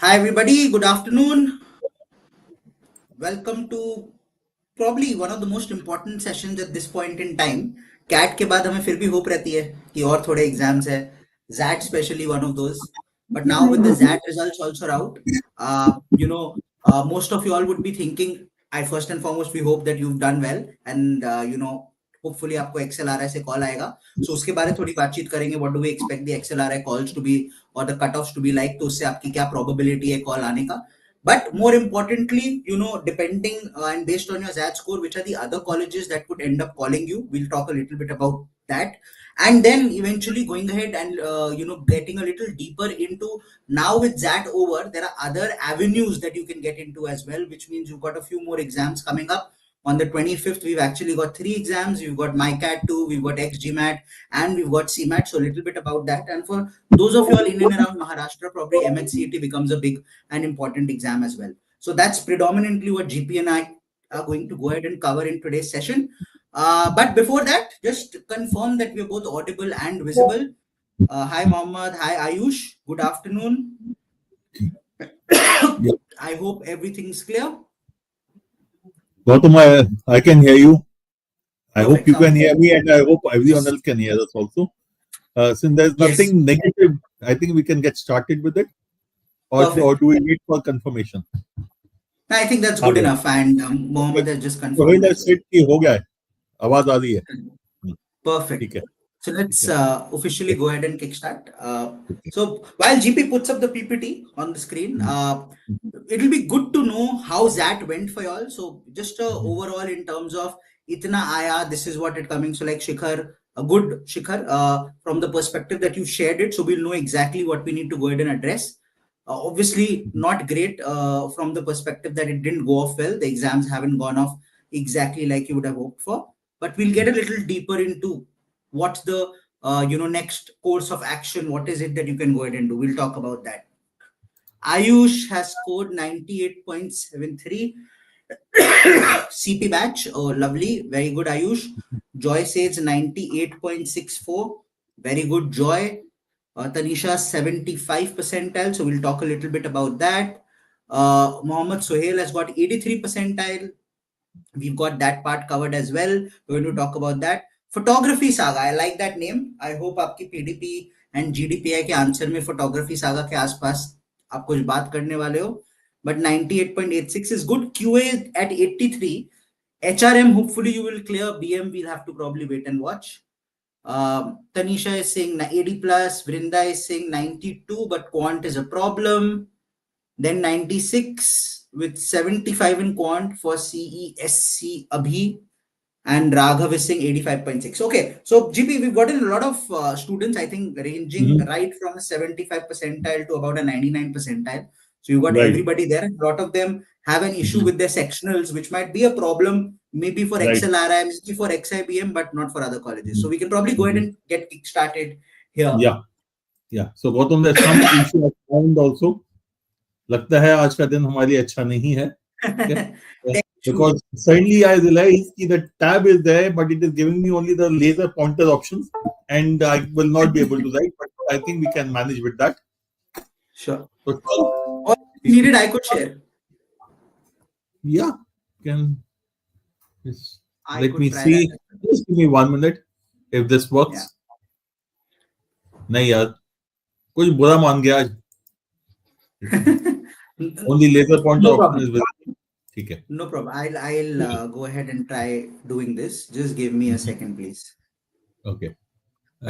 Hi everybody, good afternoon. Welcome to probably one of the most important sessions at this point in time. CAT के बाद हमें फिर भी hope रहती है कि और थोड़े एग्जाम्स है. ZAT especially one of those. But now with the ZAT results also out, most of you all would be thinking, I first and foremost we hope that you've done well and hopefully आपको XLRI से call आएगा. So उसके बारे में थोड़ी बातचीत करेंगे. What do we expect the XLRI calls to be or the cutoffs to be like? तो उससे आपकी क्या probability है कॉल आने का. But more importantly, depending and based on your ZAT score, which are the other colleges that could end up calling you. We'll talk a little bit about that. And then eventually going ahead and, getting a little deeper into now with ZAT over, there are other avenues that you can get into as well, which means you've got a few more exams coming up. On the 25th, we've actually got 3 exams. We've got MyCat 2, we've got XGMAT, and we've got CMAT. So a little bit about that. And for those of you all in and around Maharashtra, probably MHCET becomes a big and important exam as well. So that's predominantly what GP and I are going to go ahead and cover in today's session. But before that, just confirm that we're both audible and visible. Hi Mohammed, hi Ayush, good afternoon. I hope everything's clear. Gautam, I can hear you. I Perfect. hope you can hear me, and I hope everyone else can hear us also. Since there's nothing negative, I think we can get started with it. Or do we wait for confirmation? I think that's good enough. And Mohammed has just confirmed. Perfect. So let's officially go ahead and kickstart. So while GP puts up the PPT on the screen, it'll be good to know how ZAT went for y'all. So just overall in terms of itna aya, this is what it coming. So like Shikhar, a good Shikhar, from the perspective that you shared it, so we'll know exactly what we need to go ahead and address. Obviously not great from the perspective that it didn't go off well. The exams haven't gone off exactly like you would have hoped for. But we'll get a little deeper into what's the next course of action. What is it that you can go ahead and do? We'll talk about that. Ayush has scored 98.73. CP batch. Oh, lovely. Very good, Ayush. Joy says 98.64. Very good, Joy. Tanisha 75 percentile. So we'll talk a little bit about that. Mohammed Sohail has got 83 percentile. We've got that part covered as well. We're going to talk about that. Photography Saga. I like that name. I hope आपकी PDP and GDPI के answer में photography saga के आसपास आप कुछ बात करने वाले हो. But 98.86 is good. QA at 83. HRM, hopefully you will clear. BM, we'll have to probably wait and watch. Tanisha is saying 80 plus. Vrinda is saying 92, but quant is a problem. Then 96 with 75 in quant for CESC Abhi. And Raghav is saying 85.6. Okay, so GP, we've gotten a lot of students, I think, ranging right from a 75 percentile to about a 99 percentile. So you've got everybody there. A lot of them have an issue with their sectionals, which might be a problem maybe for XLRI, maybe for XIBM, but not for other colleges. So we can probably go ahead and get started here. Yeah. So Gautam, there's some issue I found also. लगता है आज का दिन हमारे लिए अच्छा नहीं है. Okay? Because suddenly I realized that the tab is there, but it is giving me only the laser pointer options, and I will not be able to write. But I think we can manage with that. Sure. So, or if needed, I could share. Yeah, can. Yes. Let me see. Just give me 1 minute if this works. नहीं यार, कुछ बुरा मान गया आज. Only laser pointer option is visible. Okay. No problem. I'll go ahead and try doing this. Just give me a second, please. Okay.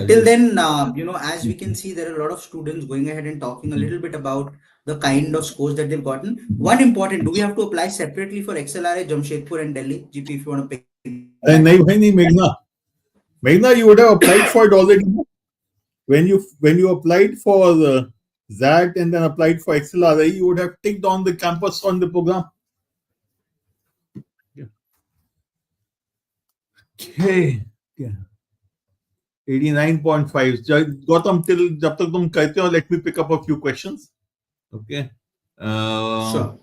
Till then, as we can see, there are a lot of students going ahead and talking a little bit about the kind of scores that they've gotten. One important, do we have to apply separately for XLRI, Jamshedpur and Delhi? GP, if you want to pick. Meghna, you would have applied for it already. When you applied for the ZAT and then applied for XLRI, you would have ticked on the campus on the program. Okay. 89.5. Gautam, till jab tak tum karte ho, let me pick up a few questions. Okay. Sure.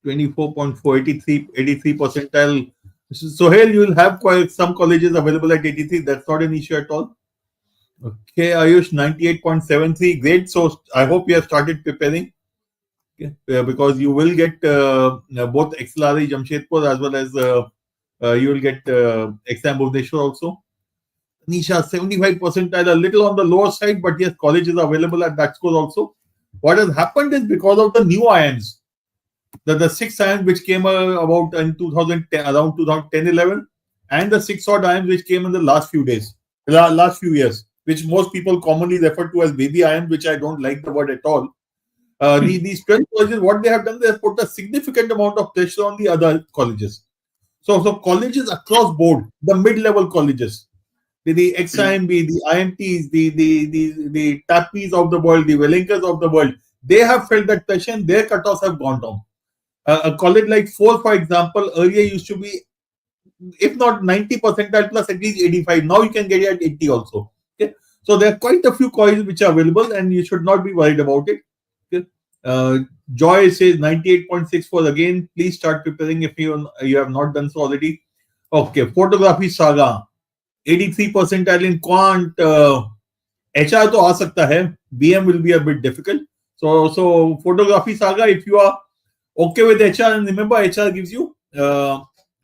24.4, 83 percentile. Sohail, you will have some colleges available at 83. That's not an issue at all. Okay, Ayush, 98.73. Great. So I hope you have started preparing. Okay? Because you will get both XLRI Jamshedpur as well as you will get XIMB Bhubaneswar also. Nisha, 75 percentile, a little on the lower side, but yes, college is available at that score also. What has happened is because of the new IIMs, the 6 IIMs which came about in 2010, around 2010-11, and the 6 odd IIMs which came in the last few years, which most people commonly refer to as baby IIMs, which I don't like the word at all. These 12 colleges, what they have done, they have put a significant amount of pressure on the other colleges. So colleges across board, the mid-level colleges, the XIMB, the IMTs, the TAPPs of the world, the Wellinkers of the world, they have felt that pressure and their cutoffs have gone down. A college like 4, for example, earlier used to be, if not 90 percentile plus, at least 85. Now you can get it at 80 also. Okay, so there are quite a few colleges which are available, and you should not be worried about it. Okay? Joy says 98.64 again. Please start preparing if you have not done so already. Okay, photography saga, 83 percentile in quant. HR to aa sakta hai. BM will be a bit difficult. So photography saga, if you are okay with HR, and remember HR gives you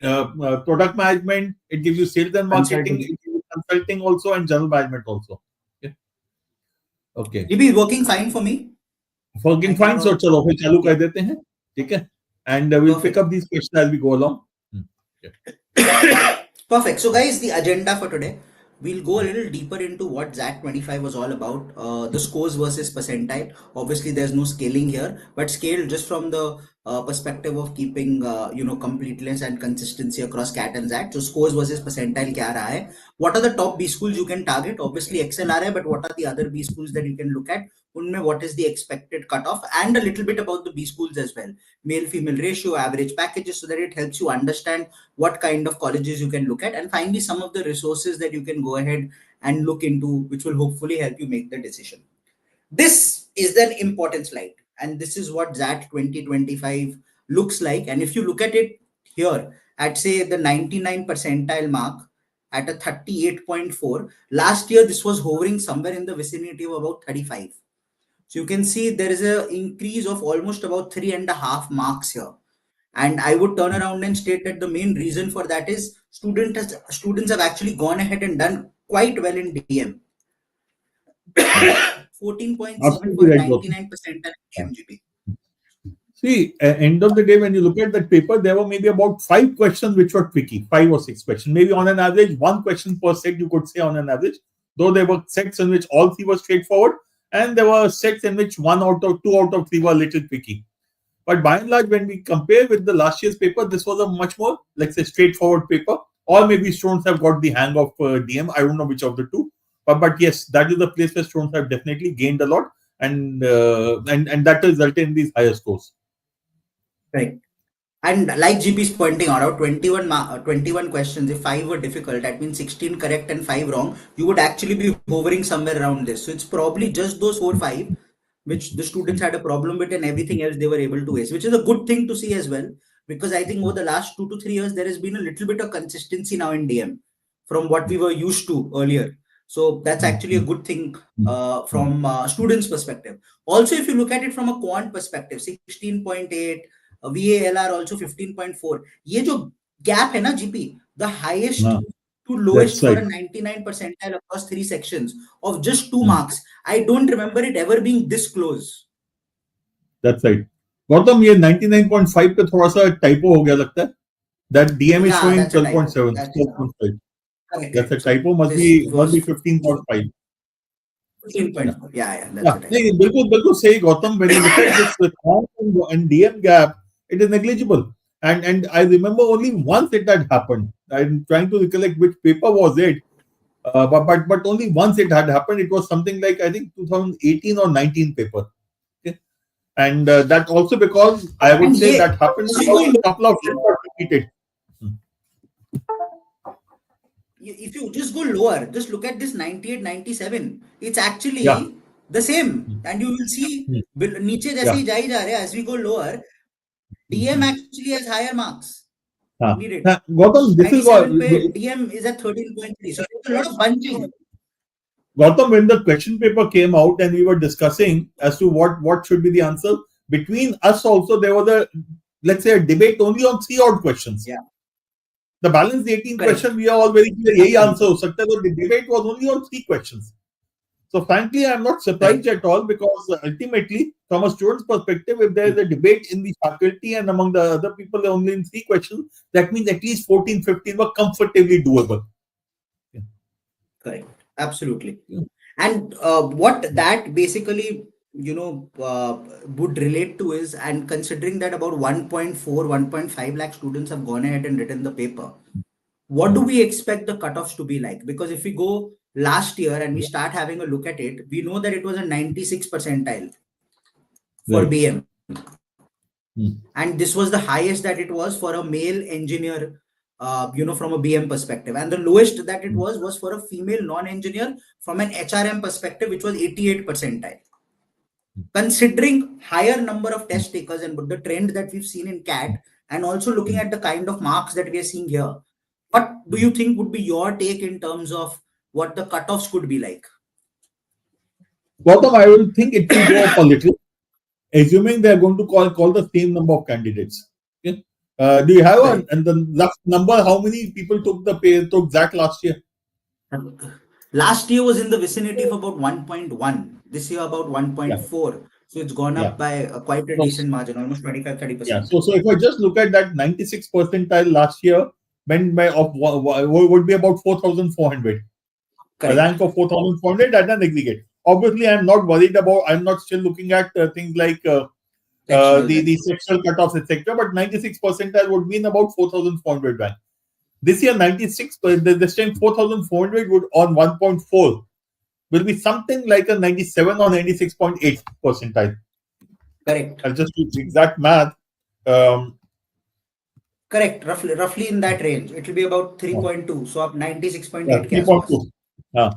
product management, it gives you sales and marketing, it gives you consulting also, and general management also. Okay. GB is working fine for me. Working fine, so chalo फिर चालू कर देते हैं, ठीक है? And we'll pick up these questions as we go along. Perfect. So guys, the agenda for today, we'll go a little deeper into what XAT 25 was all about. The scores versus percentile. Obviously, there's no scaling here, but scale just from the perspective of keeping completeness and consistency across CAT and XAT. So scores versus percentile kya raha hai? What are the top B schools you can target? Obviously XLRI, but what are the other B schools that you can look at? Unme what is the expected cutoff, and a little bit about the B schools as well. Male-female ratio, average packages, so that it helps you understand what kind of colleges you can look at, and finally some of the resources that you can go ahead and look into, which will hopefully help you make the decision. This is an important slide, and this is what XAT 2025 looks like. And if you look at it here at, say, the 99 percentile mark at a 38.4, last year this was hovering somewhere in the vicinity of about 35. So you can see there is an increase of almost about 3.5 marks here. And I would turn around and state that the main reason for that is students have actually gone ahead and done quite well in DM. 14.7 for 99% MGP. See, end of the day, when you look at that paper, there were maybe about 5 questions which were tricky, 5 or 6 questions. Maybe on an average, 1 question per set, you could say on an average. Though there were sets in which all 3 were straightforward, and there were sets in which 1 out of 2 out of 3 were a little tricky. But by and large, when we compare with the last year's paper, this was a much more, let's say, straightforward paper. Or maybe students have got the hang of DM. I don't know which of the two. But yes, that is the place where students have definitely gained a lot, and that resulted in these higher scores. Right. And like GP is pointing out, 21 questions, if 5 were difficult, that means 16 correct and 5 wrong, you would actually be hovering somewhere around this. So it's probably just those 4 or 5 which the students had a problem with, and everything else they were able to ace, which is a good thing to see as well, because I think over the last 2 to 3 years, there has been a little bit of consistency now in DM from what we were used to earlier. So that's actually a good thing from students' perspective. Also, if you look at it from a quant perspective, 16.8, VALR also 15.4. ये जो gap है ना GP, the highest to lowest for a 99 percentile across 3 sections of just 2 marks. I don't remember it ever being this close. That's right. Gautam, ये 99.5 पे थोड़ा सा typo हो गया लगता है. That DM is showing 12.7. That's a typo. Must be 15.5. 15.4. Yeah, that's it. बिल्कुल सही, Gautam. When you look at this quant and DM gap, it is negligible. And I remember only once it had happened. I'm trying to recollect which paper was it. But only once it had happened. It was something like, I think, 2018 or 19 paper. Okay? And that also because I would say that happened a couple of times repeated. If you just go lower, just look at this 98, 97. It's actually the same. And you will see, नीचे जैसे ही जा ही जा रहे, as we go lower, DM actually has higher marks. Gautam, this is what DM is at 13.3. So there's a lot of bunching. Gautam, when the question paper came out and we were discussing as to what should be the answer, between us also there was a, let's say, a debate only on 3 odd questions. Yeah. The balance 18 Correct. question, we are all very clear, यही answer हो सकता है. So the debate was only on 3 questions. So frankly, I'm not surprised at all, because ultimately, from a student's perspective, if there is a debate in the faculty and among the other people only in 3 questions, that means at least 14, 15 were comfortably doable. Yeah. Correct. Absolutely. Yeah. And what that basically, would relate to is, and considering that about 1.4, 1.5 lakh students have gone ahead and written the paper, what do we expect the cutoffs to be like? Because if we go last year and we start having a look at it, we know that it was a 96 percentile for BM. And this was the highest that it was for a male engineer, from a BM perspective. And the lowest that it was for a female non-engineer from an HRM perspective, which was 88 percentile. Considering higher number of test takers and the trend that we've seen in CAT, and also looking at the kind of marks that we are seeing here, what do you think would be your take in terms of what the cutoffs could be like? Gautam, I will think it will go up a little, assuming they are going to call the same number of candidates. Okay? Do you have and the last number? How many people took XAT last year? Last year was in the vicinity of about 1.1. This year about 1.4. Yeah. So it's gone up by quite a decent margin, almost 25-30%. Yeah. So if I just look at that 96 percentile last year, meant by would be about 4,400. A rank of 4,400 at an aggregate. Obviously, I'm not worried about. I'm not still looking at things like the sexual cutoffs, etc. But 96 percentile would mean about 4,400 rank. This year, 96. This time 4,400 would on 1.4 will be something like a 97 or 96.8 percentile. Correct. I'll just do exact math. Correct. Roughly in that range. It will be about 3.2. So up 96.8. Yeah, 3.2.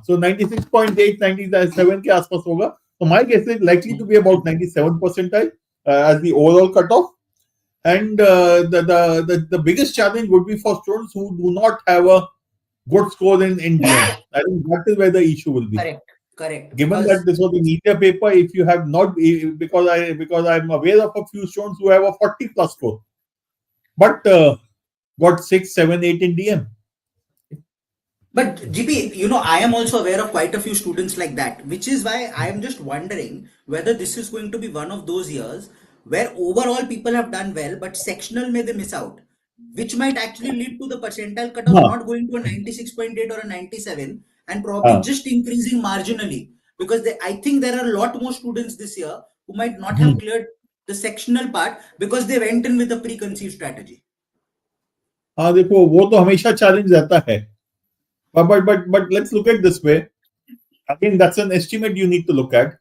So 96.8, 97 के आसपास होगा. So my guess is likely to be about 97 percentile as the overall cutoff. And the biggest challenge would be for students who do not have a good score in DM. I think that is where the issue will be. Correct. Given that this was a media paper, if you have not, because I'm aware of a few students who have a 40 plus score, but got 6, 7, 8 in DM. But GP, I am also aware of quite a few students like that, which is why I am just wondering whether this is going to be one of those years where overall people have done well, but sectional may they miss out, which might actually lead to the percentile cutoff not going to a 96.8 or a 97 and probably just increasing marginally, because I think there are a lot more students this year who might not have cleared the sectional part because they went in with a preconceived strategy. हाँ देखो वो तो हमेशा challenge रहता है. But let's look at this way. Again, that's an estimate you need to look at.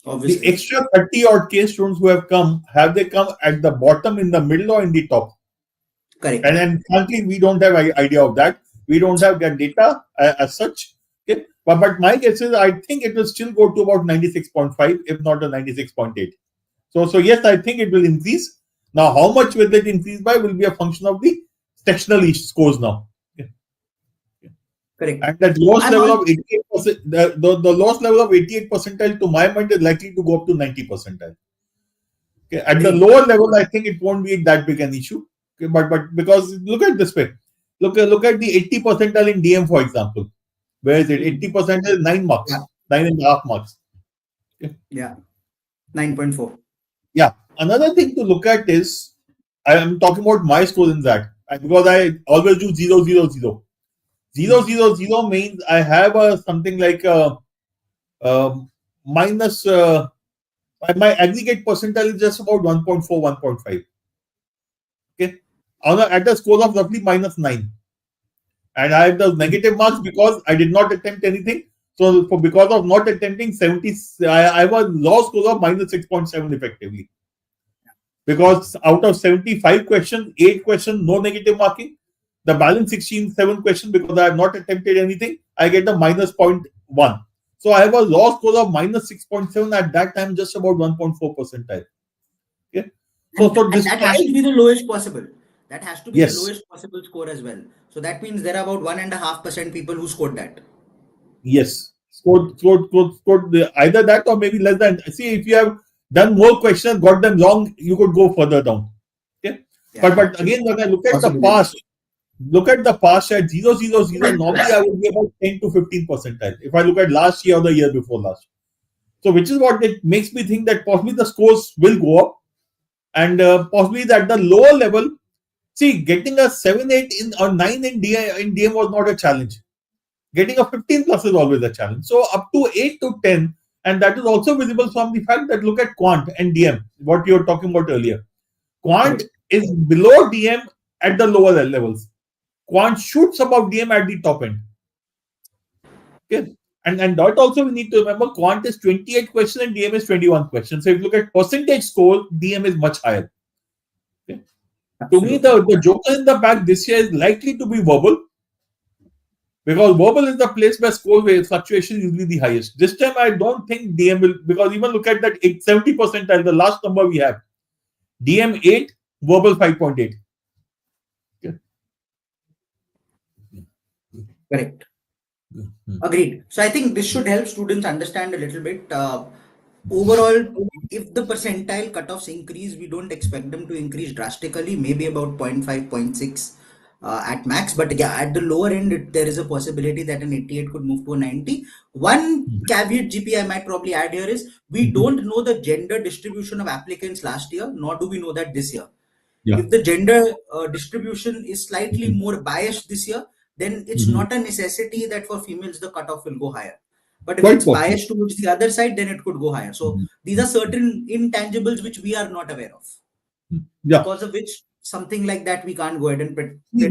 Obviously. The extra 30 odd K students who have come, have they come at the bottom, in the middle, or in the top? Correct. And frankly, we don't have an idea of that. We don't have that data as such. Okay? But my guess is I think it will still go to about 96.5, if not a 96.8. So yes, I think it will increase. Now, how much will it increase by will be a function of the sectional scores now. Correct. And that lowest level of 88%, the lowest level of 88 percentile, to my mind, is likely to go up to 90 percentile. Okay. At the lower level, I think it won't be that big an issue. Okay. But because look at this way, look at the 80 percentile in DM, for example. Where is it? 80 percentile, 9 marks, 9.5 marks. Okay. Yeah, 9.4. Yeah. Another thing to look at is, I am talking about my score in that, because I always do 0, 0, 0. 0, 0, 0 means I have something like minus, my aggregate percentile is just about 1.4, 1.5. Okay. At a score of roughly -9. And I have the negative marks because I did not attempt anything. So because of not attempting 70, I have a low score of -6.7 effectively. Because out of 75 questions, 8 questions, no negative marking. The balance 7 questions, because I have not attempted anything, I get a -0.1. So I have a low score of -6.7 at that time, just about 1.4 percentile. Okay. So this that has to be the lowest possible. That has to be the lowest possible score as well. So that means there are about 1.5% people who scored that. Yes. Scored either that or maybe less than. See, if you have done more questions, got them wrong, you could go further down. Okay, Yeah. but again, when I look at the past, at 000, normally I would be about 10 to 15 percentile. If I look at last year or the year before last, so which is what it makes me think that possibly the scores will go up, and possibly that the lower level. See, getting a 7, 8 in or 9 in DM was not a challenge. Getting a 15 plus is always a challenge. So up to 8 to 10, and that is also visible from the fact that look at quant and DM, what you were talking about earlier. Quant is below DM at the lower levels. Quant shoots above DM at the top end. Okay. And that also we need to remember, quant is 28 questions and DM is 21 questions. So if you look at percentage score, DM is much higher. Okay. To me, the joker in the bag this year is likely to be verbal, because verbal is the place where score fluctuation is usually the highest. This time, I don't think DM will, because even look at that 70 percentile, the last number we have, DM 8, verbal 5.8. Okay. Correct. Agreed. So I think this should help students understand a little bit. Overall, if the percentile cutoffs increase, we don't expect them to increase drastically, maybe about 0.5, 0.6 at max. But yeah, at the lower end, there is a possibility that an 88 could move to a 90. One caveat, GP, I might probably add here is we don't know the gender distribution of applicants last year, nor do we know that this year. Yeah. If the gender distribution is slightly more biased this year, then it's not a necessity that for females the cutoff will go higher. But if it's biased towards the other side, then it could go higher. So these are certain intangibles which we are not aware of. Yeah. Because of which something like that we can't go ahead and predict. The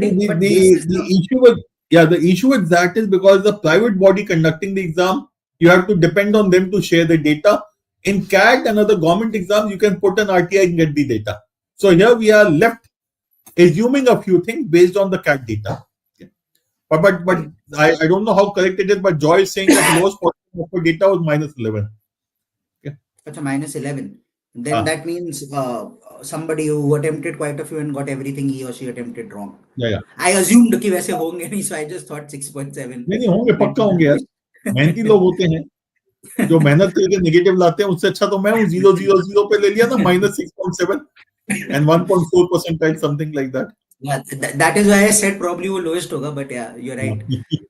issue with that is because the private body conducting the exam, you have to depend on them to share the data. In CAT and other government exams, you can put an RTI and get the data. So here we are left assuming a few things based on the CAT data. But I don't know how correct it is, but Joy is saying that lowest possible for data was -11. Okay. That's a -11. Then that means somebody who attempted quite a few and got everything he or she attempted wrong. Yeah. I assumed कि वैसे होंगे नहीं, so I just thought 6.7. नहीं होंगे, पक्का होंगे यार. मेहनती लोग होते हैं जो मेहनत करके नेगेटिव लाते हैं, उससे अच्छा तो मैं हूँ. 0.000 पे ले लिया ना, -6.7 and 1.4 percentile, something like that. Yeah, that is why I said probably वो lowest होगा, but yeah, you're right.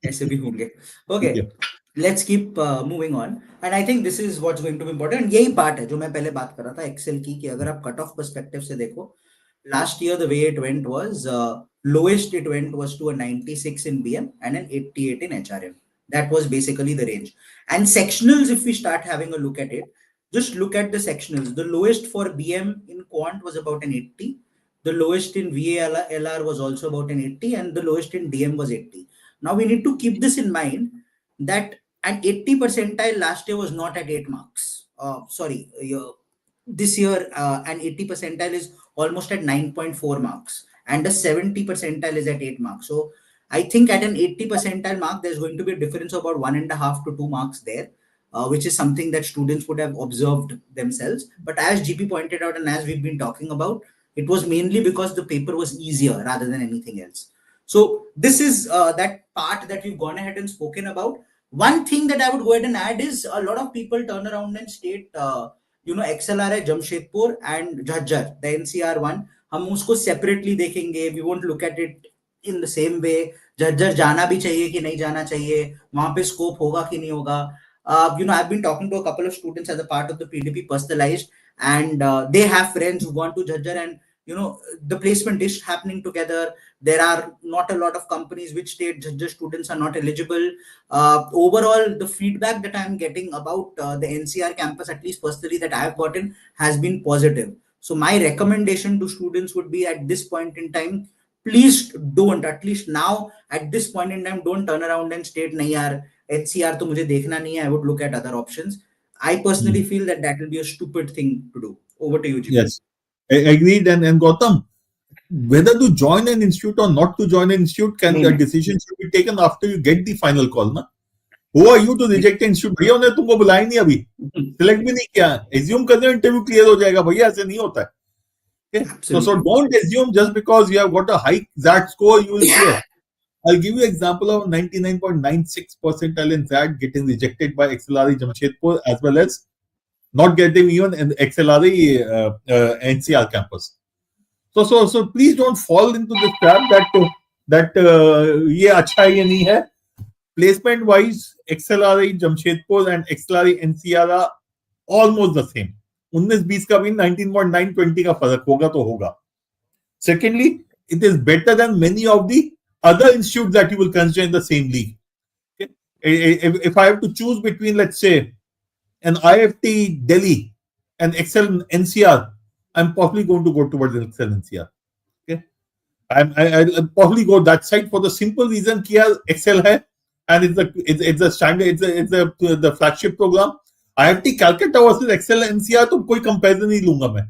ऐसे भी होंगे. Okay, let's keep moving on. And I think this is what's going to be important. यही part है जो मैं पहले बात कर रहा था Excel की, कि अगर आप cut off perspective से देखो, last year the way it went was lowest it went was to a 96 in BM and an 88 in HRM. That was basically the range. And sectionals, if we start having a look at it, just look at the sectionals. The lowest for BM in quant was about an 80. The lowest in VALR was also about an 80, and the lowest in DM was 80. Now we need to keep this in mind that an 80 percentile last year was not at 8 marks. This year an 80 percentile is almost at 9.4 marks, and a 70 percentile is at 8 marks. So I think at an 80 percentile mark, there's going to be a difference of about 1.5 to 2 marks there, which is something that students would have observed themselves. But as GP pointed out, and as we've been talking about, it was mainly because the paper was easier rather than anything else. So this is that part that we've gone ahead and spoken about. One thing that I would go ahead and add is a lot of people turn around and state, XLRI Jamshedpur and Jhajjar, the NCR one, हम उसको separately देखेंगे. We won't look at it in the same way. Jhajjar जाना भी चाहिए कि नहीं जाना चाहिए, वहाँ पे scope होगा कि नहीं होगा. I've been talking to a couple of students as a part of the PDP personalized, and they have friends who've gone to Jhajjar, and the placement is happening together. There are not a lot of companies which state Jhajjar students are not eligible. Overall, the feedback that I'm getting about the NCR campus, at least personally that I've gotten, has been positive. So my recommendation to students would be, at this point in time, please don't, at least now, at this point in time, don't turn around and state, nahi yaar, NCR to mujhe dekhna nahi hai, I would look at other options. I personally feel that will be a stupid thing to do. Over to you, GP. Yes, I agreed. And Gautam, whether to join an institute or not to join an institute, a decision should be taken after you get the final call. Na? Who are you to reject an institute? भैया उन्हें तुमको बुलाया नहीं अभी, select भी नहीं किया, assume कर दो interview clear हो जाएगा. भैया ऐसे नहीं होता है. Okay? So don't assume just because you have got a high XAT score, you will clear. I'll give you an example of 99.96 percentile in XAT getting rejected by XLRI Jamshedpur as well as not getting even an XLRI NCR campus. So please don't fall into this trap that ये अच्छा है ये नहीं है. Placement wise, XLRI Jamshedpur and XLRI NCR are almost the same. 19-20 का भी 19.9-20 का फर्क होगा तो होगा. Secondly, it is better than many of the other institutes that you will consider in the same league. Okay? If I have to choose between, let's say, an IFT Delhi and XL NCR, I'm possibly going to go towards XL NCR. Okay, I'll probably go that side for the simple reason that XL hai, and it's a standard, it's the flagship program. IFT Calcutta versus XL NCR, तो कोई comparison नहीं लूंगा मैं.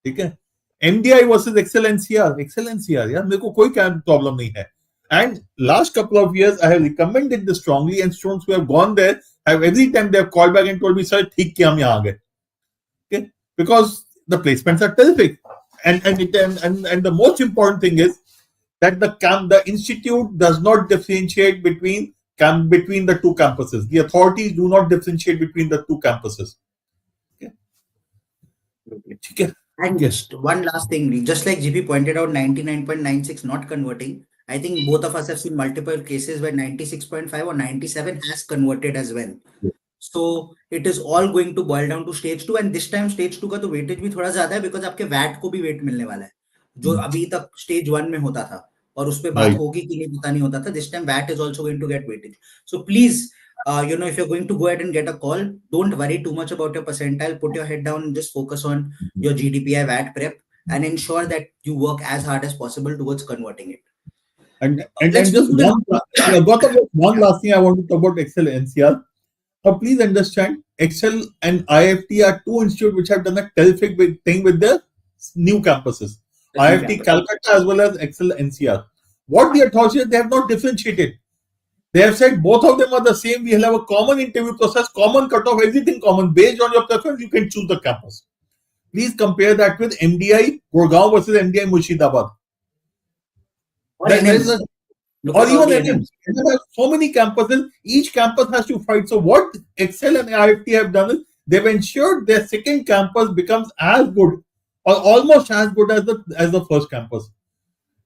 ठीक है? MDI versus XL NCR, यार मेरे को कोई problem नहीं है. And last couple of years, I have recommended this strongly, and students who have gone there have every time they have called back and told me, "Sir, ठीक किया हम यहाँ आ गए." Okay, because the placements are terrific, and the most important thing is that the institute does not differentiate between the two campuses. The authorities do not differentiate between the two campuses. Okay. And just one last thing, just like GP pointed out, 99.96 not converting. I think both of us have seen multiple cases where 96.5 or 97 has converted as well. So it is all going to boil down to stage 2, and this time stage 2 का तो weightage भी थोड़ा ज्यादा है because आपके VAT को भी weight मिलने वाला है जो अभी तक stage 1 में होता था और उस पे बात होगी कि नहीं पता नहीं होता था. This time VAT is also going to get weightage. So please, if you're going to go ahead and get a call, don't worry too much about your percentile. Put your head down and just focus on your GDPI VAT prep and ensure that you work as hard as possible towards converting it. And just one last thing I want to talk about XL NCR. Now, please understand, XL and IFT are two institutes which have done a terrific big thing with their new campuses. IFT Calcutta as well as XL NCR. What the authorities, they have not differentiated. They have said both of them are the same. We will have a common interview process, common cutoff, everything common. Based on your preference, you can choose the campus. Please compare that with MDI Gurgaon versus MDI Murshidabad. Or even NM. There are so many campuses, each campus has to fight. So what XL and IFT have done is they've ensured their second campus becomes as good or almost as good as the first campus.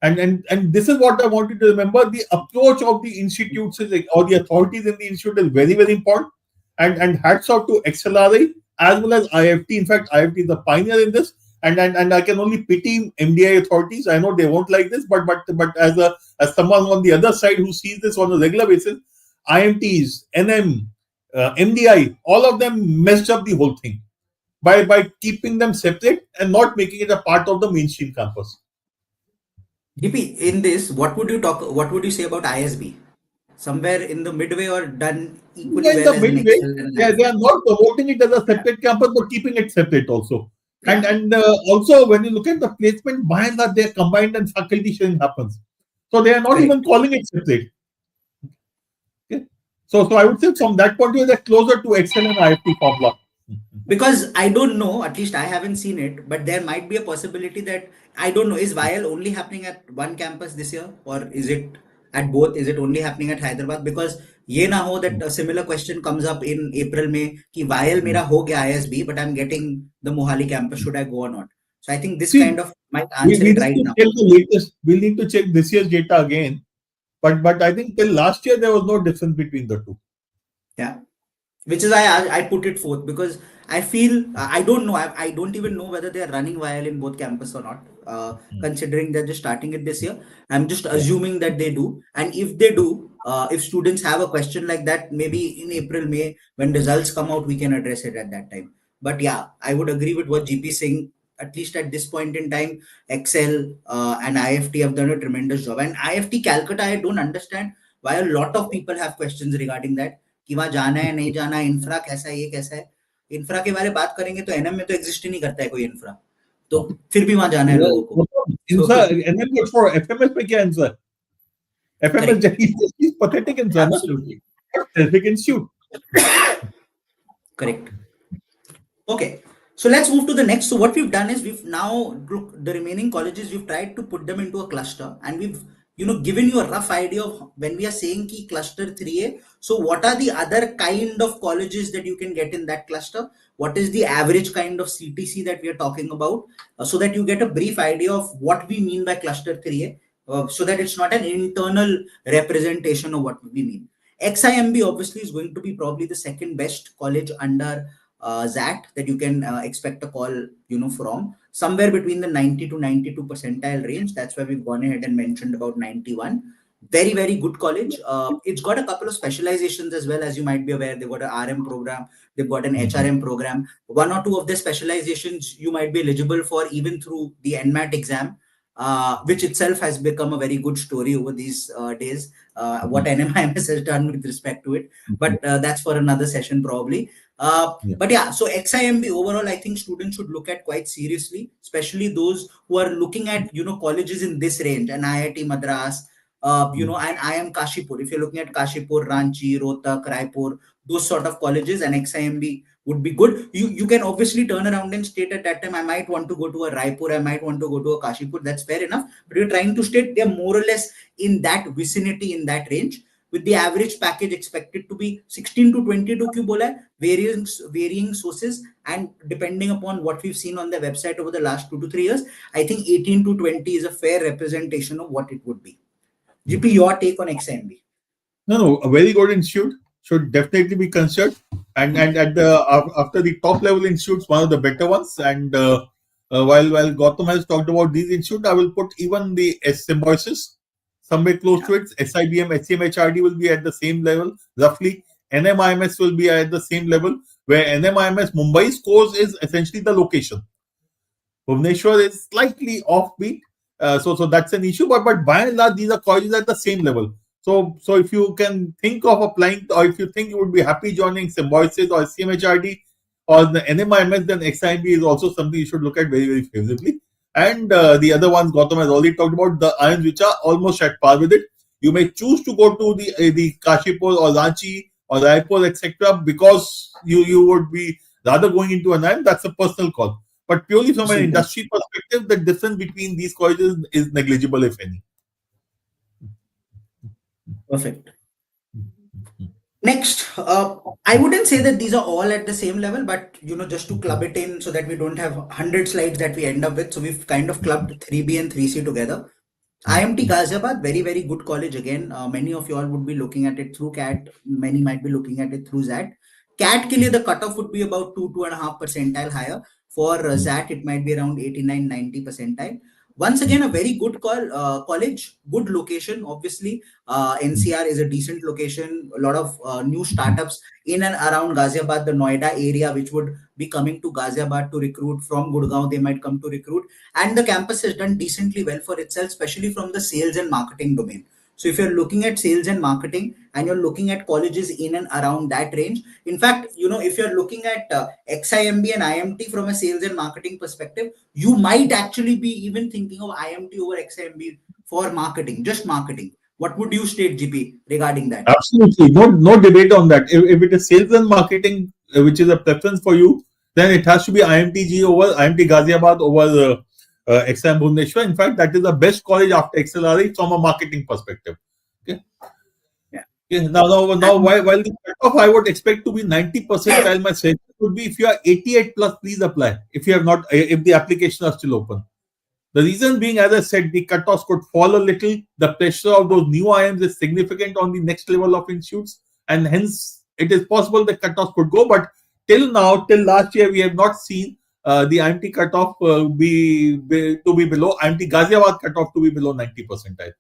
And this is what I want you to remember. The approach of the institutes or the authorities in the institute is very, very important. And hats off to XLRI as well as IFT. In fact, IFT is the pioneer in this. And I can only pity MDI authorities. I know they won't like this, but as someone on the other side who sees this on a regular basis, IMTs, NM, MDI, all of them messed up the whole thing by keeping them separate and not making it a part of the mainstream campus. GP, in this, what would you say about ISB? Somewhere in the midway or done equally well as midway? They are not promoting it as a separate campus, but keeping it separate also. And also, when you look at the placement, by and large, they are combined and faculty sharing happens. So they are not even calling it separate. Okay. So I would say from that point of view, they're closer to XL and IFT formula. Because I don't know, at least I haven't seen it, but there might be a possibility that, I don't know, is VIL only happening at one campus this year or is it at both? Is it only happening at Hyderabad? Because ye na ho that a similar question comes up in April May ki VIL mera ho gaya ISB, but I'm getting the Mohali campus. Should I go or not? So I think this kind of might answer it right now. We'll need to check this year's data again. But I think till last year, there was no difference between the two. Yeah. Which is why I put it forth, because I feel, I don't know, I don't even know whether they are running VIL in both campus or not, considering they're just starting it this year. I'm just assuming that they do. And if they do, if students have a question like that, maybe in April, May, when results come out, we can address it at that time. But yeah, I would agree with what GP is saying. At least at this point in time, XL and IFT have done a tremendous job. And IFT Calcutta, I don't understand why a lot of people have questions regarding that. कि वहाँ जाना है नहीं जाना, infra कैसा है, ये कैसा है. इंफ्रा के बारे में बात करेंगे तो एनएम में तो एग्जिस्ट ही नहीं करता है कोई इंफ्रा, तो फिर भी वहाँ जाना है लोगों को. एनएम फॉर एफएमएस पे क्या answer? FMS is pathetic in Ghana. Absolutely. Terrific institute. Correct. Okay. So let's move to the next. So what we've done is we've now, the remaining colleges, we've tried to put them into a cluster and we've given you a rough idea of when we are saying key cluster 3A, so what are the other kind of colleges that you can get in that cluster? What is the average kind of CTC that we are talking about? So that you get a brief idea of what we mean by cluster 3A, so that it's not an internal representation of what we mean. XIMB obviously is going to be probably the second best college under XAT that you can expect a call, from somewhere between the 90 to 92 percentile range. That's why we've gone ahead and mentioned about 91. Very, very good college. It's got a couple of specializations as well, as you might be aware. They've got an RM program, they've got an HRM program. One or two of the specializations you might be eligible for even through the NMAT exam, which itself has become a very good story over these days. What NMIMS has done with respect to it, but that's for another session probably. But yeah, so XIMB overall, I think students should look at quite seriously, especially those who are looking at colleges in this range, and IIT Madras, and IIM Kashipur. If you're looking at Kashipur, Ranchi, Rohtak, Raipur, those sort of colleges, and XIMB would be good. You can obviously turn around and state at that time, I might want to go to a Raipur, I might want to go to a Kashipur. That's fair enough. But you're trying to state they're more or less in that vicinity, in that range, with the average package expected to be 16 to 22 क्यों बोला है? Varying sources, and depending upon what we've seen on the website over the last 2 to 3 years, I think 18 to 20 is a fair representation of what it would be. GP, your take on XIMB? No, a very good institute, should definitely be considered, and at the after the top level institutes, one of the better ones. And while Gautam has talked about these institutes, I will put even the symbiosis somewhere close to it. SIBM, HCM, will be at the same level roughly. NMIMS will be at the same level, where NMIMS Mumbai scores is essentially the location. Bhubaneswar is slightly offbeat, so that's an issue. But by and large, these are colleges at the same level. So if you can think of applying, or if you think you would be happy joining Symbiosis or CMHRD or the NMIMS, then XIMB is also something you should look at very, very favorably. And the other ones Gautam has already talked about, the IIMs which are almost at par with it. You may choose to go to the Kashipur or Ranchi or Raipur, etc., because you would be rather going into an IIM. That's a personal call. But purely from an industry perspective, the difference between these colleges is negligible, if any. Perfect. Next, I wouldn't say that these are all at the same level, but just to club it in so that we don't have 100 slides that we end up with. So we've kind of clubbed 3B and 3C together. IMT Ghaziabad, very, very good college again. Many of you all would be looking at it through CAT. Many might be looking at it through XAT. CAT ke liye the cutoff would be about 2.5 percentile higher. For XAT, it might be around 89, 90 percentile. Once again, a very good college, good location. Obviously, NCR is a decent location. A lot of new startups in and around Ghaziabad, the Noida area, which would be coming to Ghaziabad to recruit. From Gurgaon, they might come to recruit. And the campus has done decently well for itself, especially from the sales and marketing domain. So if you're looking at sales and marketing and you're looking at colleges in and around that range, in fact, if you're looking at XIMB and IMT from a sales and marketing perspective, you might actually be even thinking of IMT over XIMB for marketing, just marketing. What would you state, GP, regarding that? Absolutely. No debate on that. If it is sales and marketing, which is a preference for you, then it has to be IMT over IMT Ghaziabad over XIMB Bhubaneswar. In fact, that is the best college after XLRI from a marketing perspective. Okay. Yeah. Now, while the cutoff I would expect to be 90 percentile, my suggestion would be if you are 88 plus, please apply. If you have not, if the applications are still open. The reason being, as I said, the cutoffs could fall a little. The pressure of those new IIMs is significant on the next level of institutes, and hence it is possible the cutoffs could go. But till now, till last year, we have not seen the IMT cutoff to be below IMT Ghaziabad cutoff to be below 90 percentile.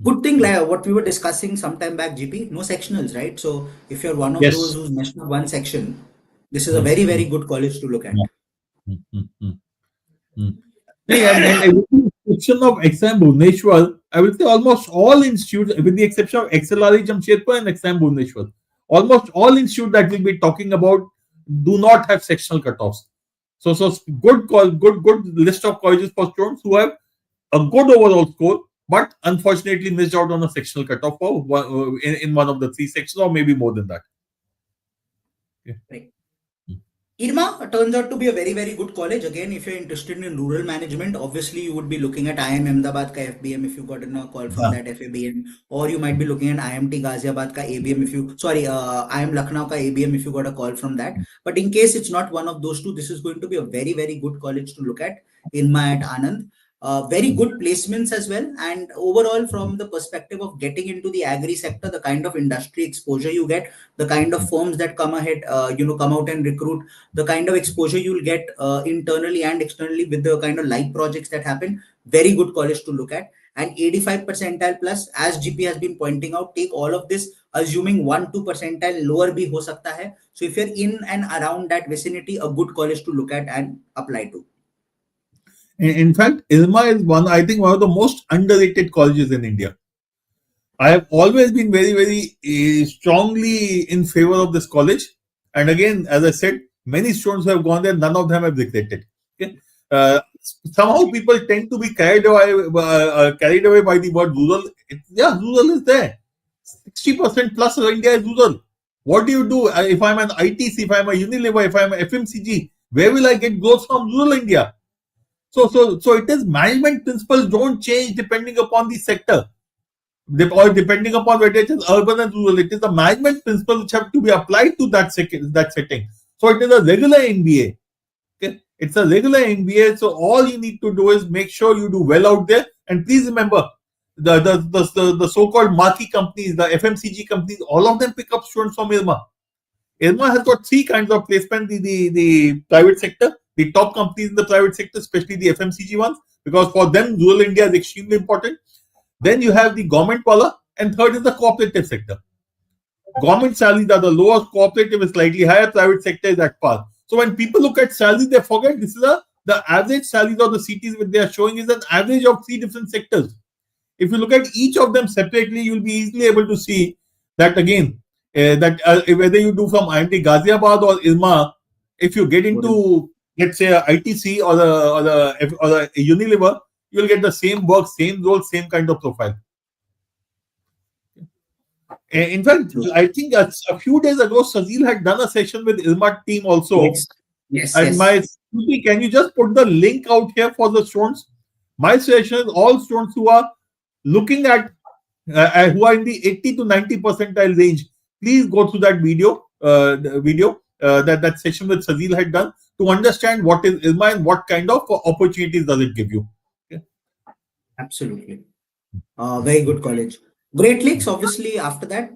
Good thing, like what we were discussing sometime back, GP, no sectionals, right? So if you're one of those who's messed up one section, this is a very, very good college to look at. And exception of XIMB Bhubaneswar, I will say almost all institutes, with the exception of XLRI Jamshedpur and XIMB Bhubaneswar, almost all institutes that we'll be talking about do not have sectional cutoffs. So good list of colleges for students who have a good overall score, but unfortunately missed out on a sectional cutoff in one of the three sections, or maybe more than that. Right. IRMA turns out to be a very, very good college. Again, if you're interested in rural management, obviously you would be looking at IIM Ahmedabad ka FBM if you got a call from that FABM, or you might be looking at IMT Ghaziabad ka ABM IIM Lucknow ka ABM if you got a call from that. But in case it's not one of those two, this is going to be a very, very good college to look at, IRMA at Anand. Very good placements as well, and overall from the perspective of getting into the agri sector, the kind of industry exposure you get, the kind of firms that come ahead, come out and recruit, the kind of exposure you'll get internally and externally with the kind of live projects that happen, very good college to look at. And 85 percentile plus, as GP has been pointing out, take all of this assuming 1-2 percentile lower bhi ho sakta hai. So if you're in and around that vicinity, a good college to look at and apply to. In fact, ILMA is one of the most underrated colleges in India. I have always been very, very strongly in favor of this college. And again, as I said, many students who have gone there, none of them have regretted. Okay? Somehow people tend to be carried away by the word rural. Rural is there. 60% plus of India is rural. What do you do if I'm an ITC, if I'm a Unilever, if I'm an FMCG? Where will I get growth from rural India? So it is management principles don't change depending upon the sector, or depending upon whether it is urban and rural. It is the management principles which have to be applied to that setting. So it is a regular MBA. Okay, it's a regular MBA. So all you need to do is make sure you do well out there. And please remember, the so-called marquee companies, the FMCG companies, all of them pick up students from ILMA. ILMA has got three kinds of placement: the private sector, the top companies in the private sector, especially the FMCG ones, because for them rural India is extremely important. Then you have the government wala, and third is the cooperative sector. Government salaries are the lowest, cooperative is slightly higher, private sector is at par. So when people look at salaries, they forget this is the average salaries of the cities which they are showing is an average of three different sectors. If you look at each of them separately, you'll be easily able to see that again, whether you do from IMT Ghaziabad or ILMA, if you get into, let's say, ITC or a Unilever, you will get the same work, same role, same kind of profile. In fact, I think a few days ago, Sazil had done a session with ILMA team also. Yes. And can you just put the link out here for the students? My suggestion is all students who are looking at, who are in the 80 to 90 percentile range, please go through that video, that session with Sazil had done, to understand what is ILMA and what kind of opportunities does it give you. Okay? Absolutely. Very good college. Great Lakes, obviously, after that,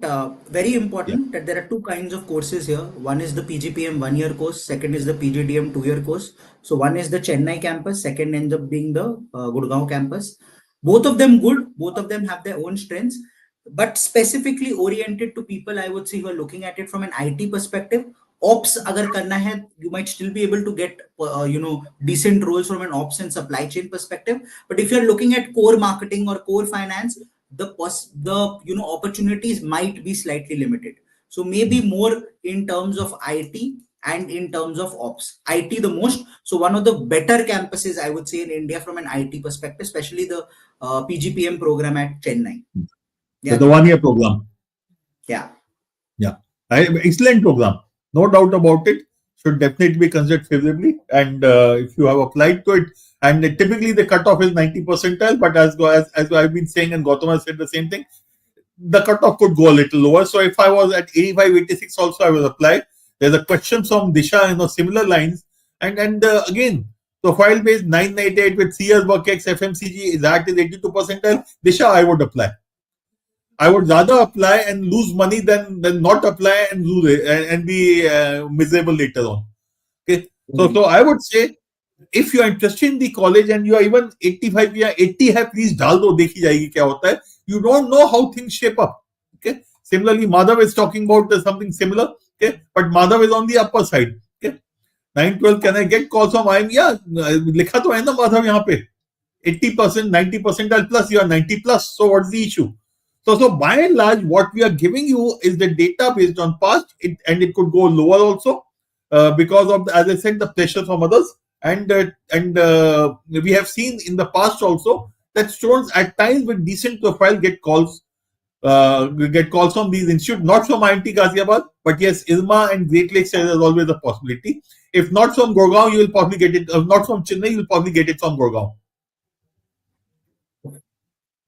very important that there are two kinds of courses here. One is the PGPM 1-year course, second is the PGDM 2-year course. So one is the Chennai campus, second ends up being the Gurgaon campus. Both of them good, both of them have their own strengths, but specifically oriented to people, I would say, who are looking at it from an IT perspective. Ops agar karna hai, you might still be able to get decent roles from an ops and supply chain perspective. But if you're looking at core marketing or core finance, the opportunities might be slightly limited. So maybe more in terms of IT and in terms of ops. IT the most. So one of the better campuses, I would say, in India from an IT perspective, especially the PGPM program at Chennai. Yeah, the 1-year program. Yeah. Excellent program. No doubt about it. Should definitely be considered favorably. And if you have applied to it, and typically the cutoff is 90 percentile, but as I've been saying, and Gautam has said the same thing, the cutoff could go a little lower. So if I was at 85, 86 also, I will apply. There's a question from Disha, similar lines. And again, profile based 998 with 3 years work ex FMCG, that is 82 percentile. Disha, I would apply. I would rather apply and lose money than not apply and lose it and be miserable later on. Okay, so I would say, if you are interested in the college and you are even 85 or 80 hai, please डाल दो, देखी जाएगी क्या होता है. You don't know how things shape up. Okay. Similarly, Madhav is talking about something similar. Okay, but Madhav is on the upper side. Okay, 9-12, can I get calls from IIM? Yeah, लिखा तो है ना Madhav यहाँ पे. 80%, 90 percentile plus, you are 90 plus. So what's the issue? So by and large, what we are giving you is the data based on past, and it could go lower also because of, as I said, the pressure from others. And we have seen in the past also that students at times with decent profile get calls. get calls from these institutes, not from IMT Ghaziabad, but yes, ISMA and Great Lakes is always a possibility. If not from Gurgaon, you will probably get it. Not from Chennai, you will probably get it from Gurgaon.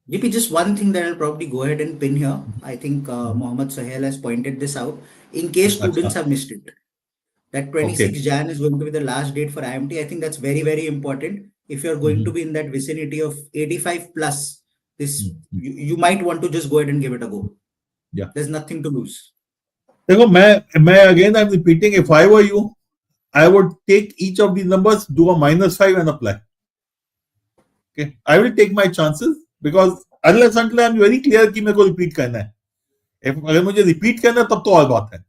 GP, just one thing that I'll probably go ahead and pin here. I think Mohammad Sahel has pointed this out. In case students have missed it, that 26 Jan is going to be the last date for IMT. I think that's very, very important. If you're going to be in that vicinity of 85 plus, you might want to just go ahead and give it a go. Yeah. There's nothing to lose. Again, I'm repeating, if I were you, I would take each of these numbers, do a -5 and apply. Okay. I will take my chances because unless until I'm very clear कि मेरे को repeat करना है. अगर मुझे repeat करना है तब तो और बात है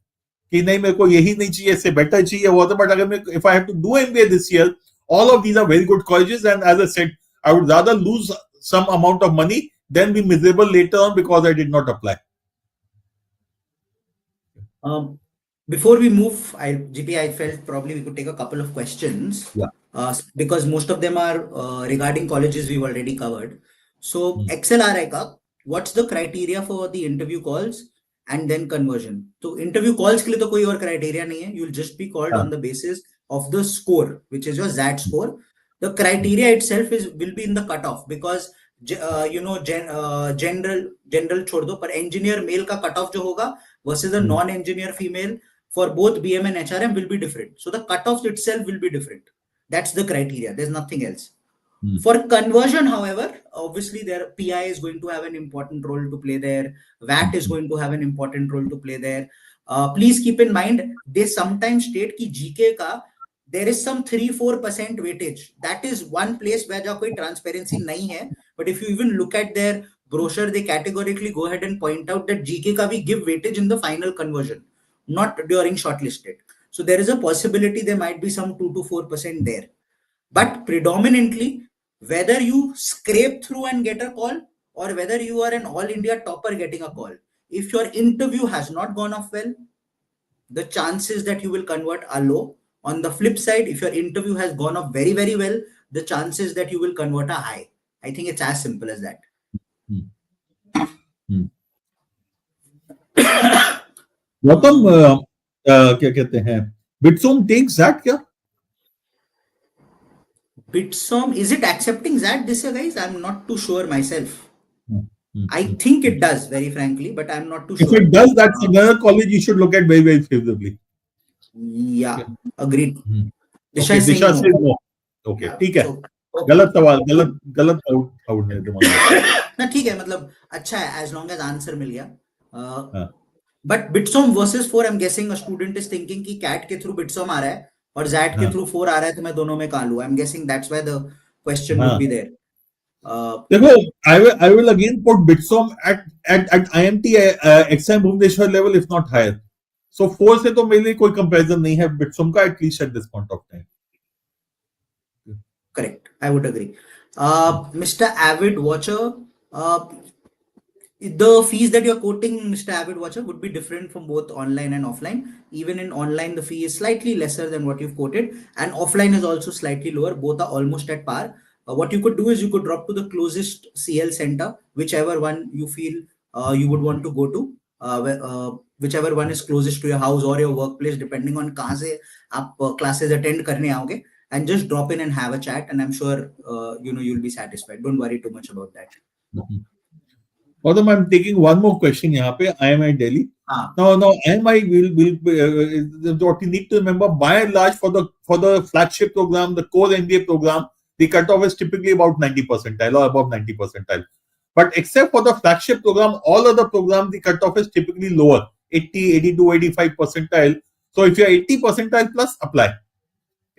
कि नहीं मेरे को यही नहीं चाहिए, इससे better चाहिए वो तो. But अगर मैं if I have to do MBA this year, all of these are very good colleges, and as I said, I would rather lose some amount of money than be miserable later on because I did not apply. Before we move, GP, I felt probably we could take a couple of questions. Yeah. Because most of them are regarding colleges we've already covered. So XLRI ka, what's the criteria for the interview calls and then conversion? So interview calls ke liye to koi aur criteria nahi hai. You'll just be called on the basis of the score, which is your XAT score. The criteria itself will be in the cutoff because general chhod do, par engineer male ka cutoff jo hoga versus a non-engineer female for both BM and HRM will be different. So the cutoff itself will be different. That's the criteria. There's nothing else. For conversion, however, obviously their PI is going to have an important role to play there. VAT is going to have an important role to play there. Please keep in mind, they sometimes state ki GK ka, there is some 3-4% weightage. That is one place where there is transparency nahi hai. But if you even look at their brochure, they categorically go ahead and point out that GK ka we give weightage in the final conversion, not during shortlisted. So there is a possibility there might be some 2 to 4% there. But predominantly, whether you scrape through and get a call or whether you are an all India topper getting a call, if your interview has not gone off well, the chances that you will convert are low. On the flip side, if your interview has gone off very, very well, the chances that you will convert are high. I think it's as simple as that. Gautam क्या कहते हैं, Bitsom takes that क्या? Bitsom, is it accepting that this year, guys? I'm not too sure myself. I think it does, very frankly, but I'm not too sure. If it does, that's another college you should look at very, very favorably. Yeah, agreed. Disha says no. Okay, ठीक है. गलत सवाल, गलत out है तुम्हारा. ना ठीक है, मतलब अच्छा है, as long as answer मिल गया. But Bitsom versus 4, I'm guessing a student is thinking कि CAT के through Bitsom आ रहा है और XAT के through 4 आ रहा है, तो मैं दोनों में कहाँ लूँ? I'm guessing that's why the question would be there. देखो, I will again put Bitsom at IMT XIMB Bhubaneswar level, if not higher. So 4 से तो मेरे लिए कोई comparison नहीं है Bitsom का, at least at this point of time. Correct, I would agree. Mr. Avid Watcher, the fees that you're quoting, Mr. Avid Watcher, would be different from both online and offline. Even in online, the fee is slightly lesser than what you've quoted, and offline is also slightly lower. Both are almost at par. What you could do is you could drop to the closest CL center, whichever one you feel you would want to go to, whichever one is closest to your house or your workplace, depending on कहाँ से आप classes attend करने आओगे, and just drop in and have a chat, and I'm sure you'll be satisfied. Don't worry too much about that. Although I'm taking one more question यहाँ पे, IMI Delhi. Now IMI will what you need to remember, by and large, for the flagship program, the core MBA program, the cutoff is typically about 90 percentile or above 90 percentile. But except for the flagship program, all other programs, the cutoff is typically lower, 80, 82, 85 percentile. So if you're 80 percentile plus, apply.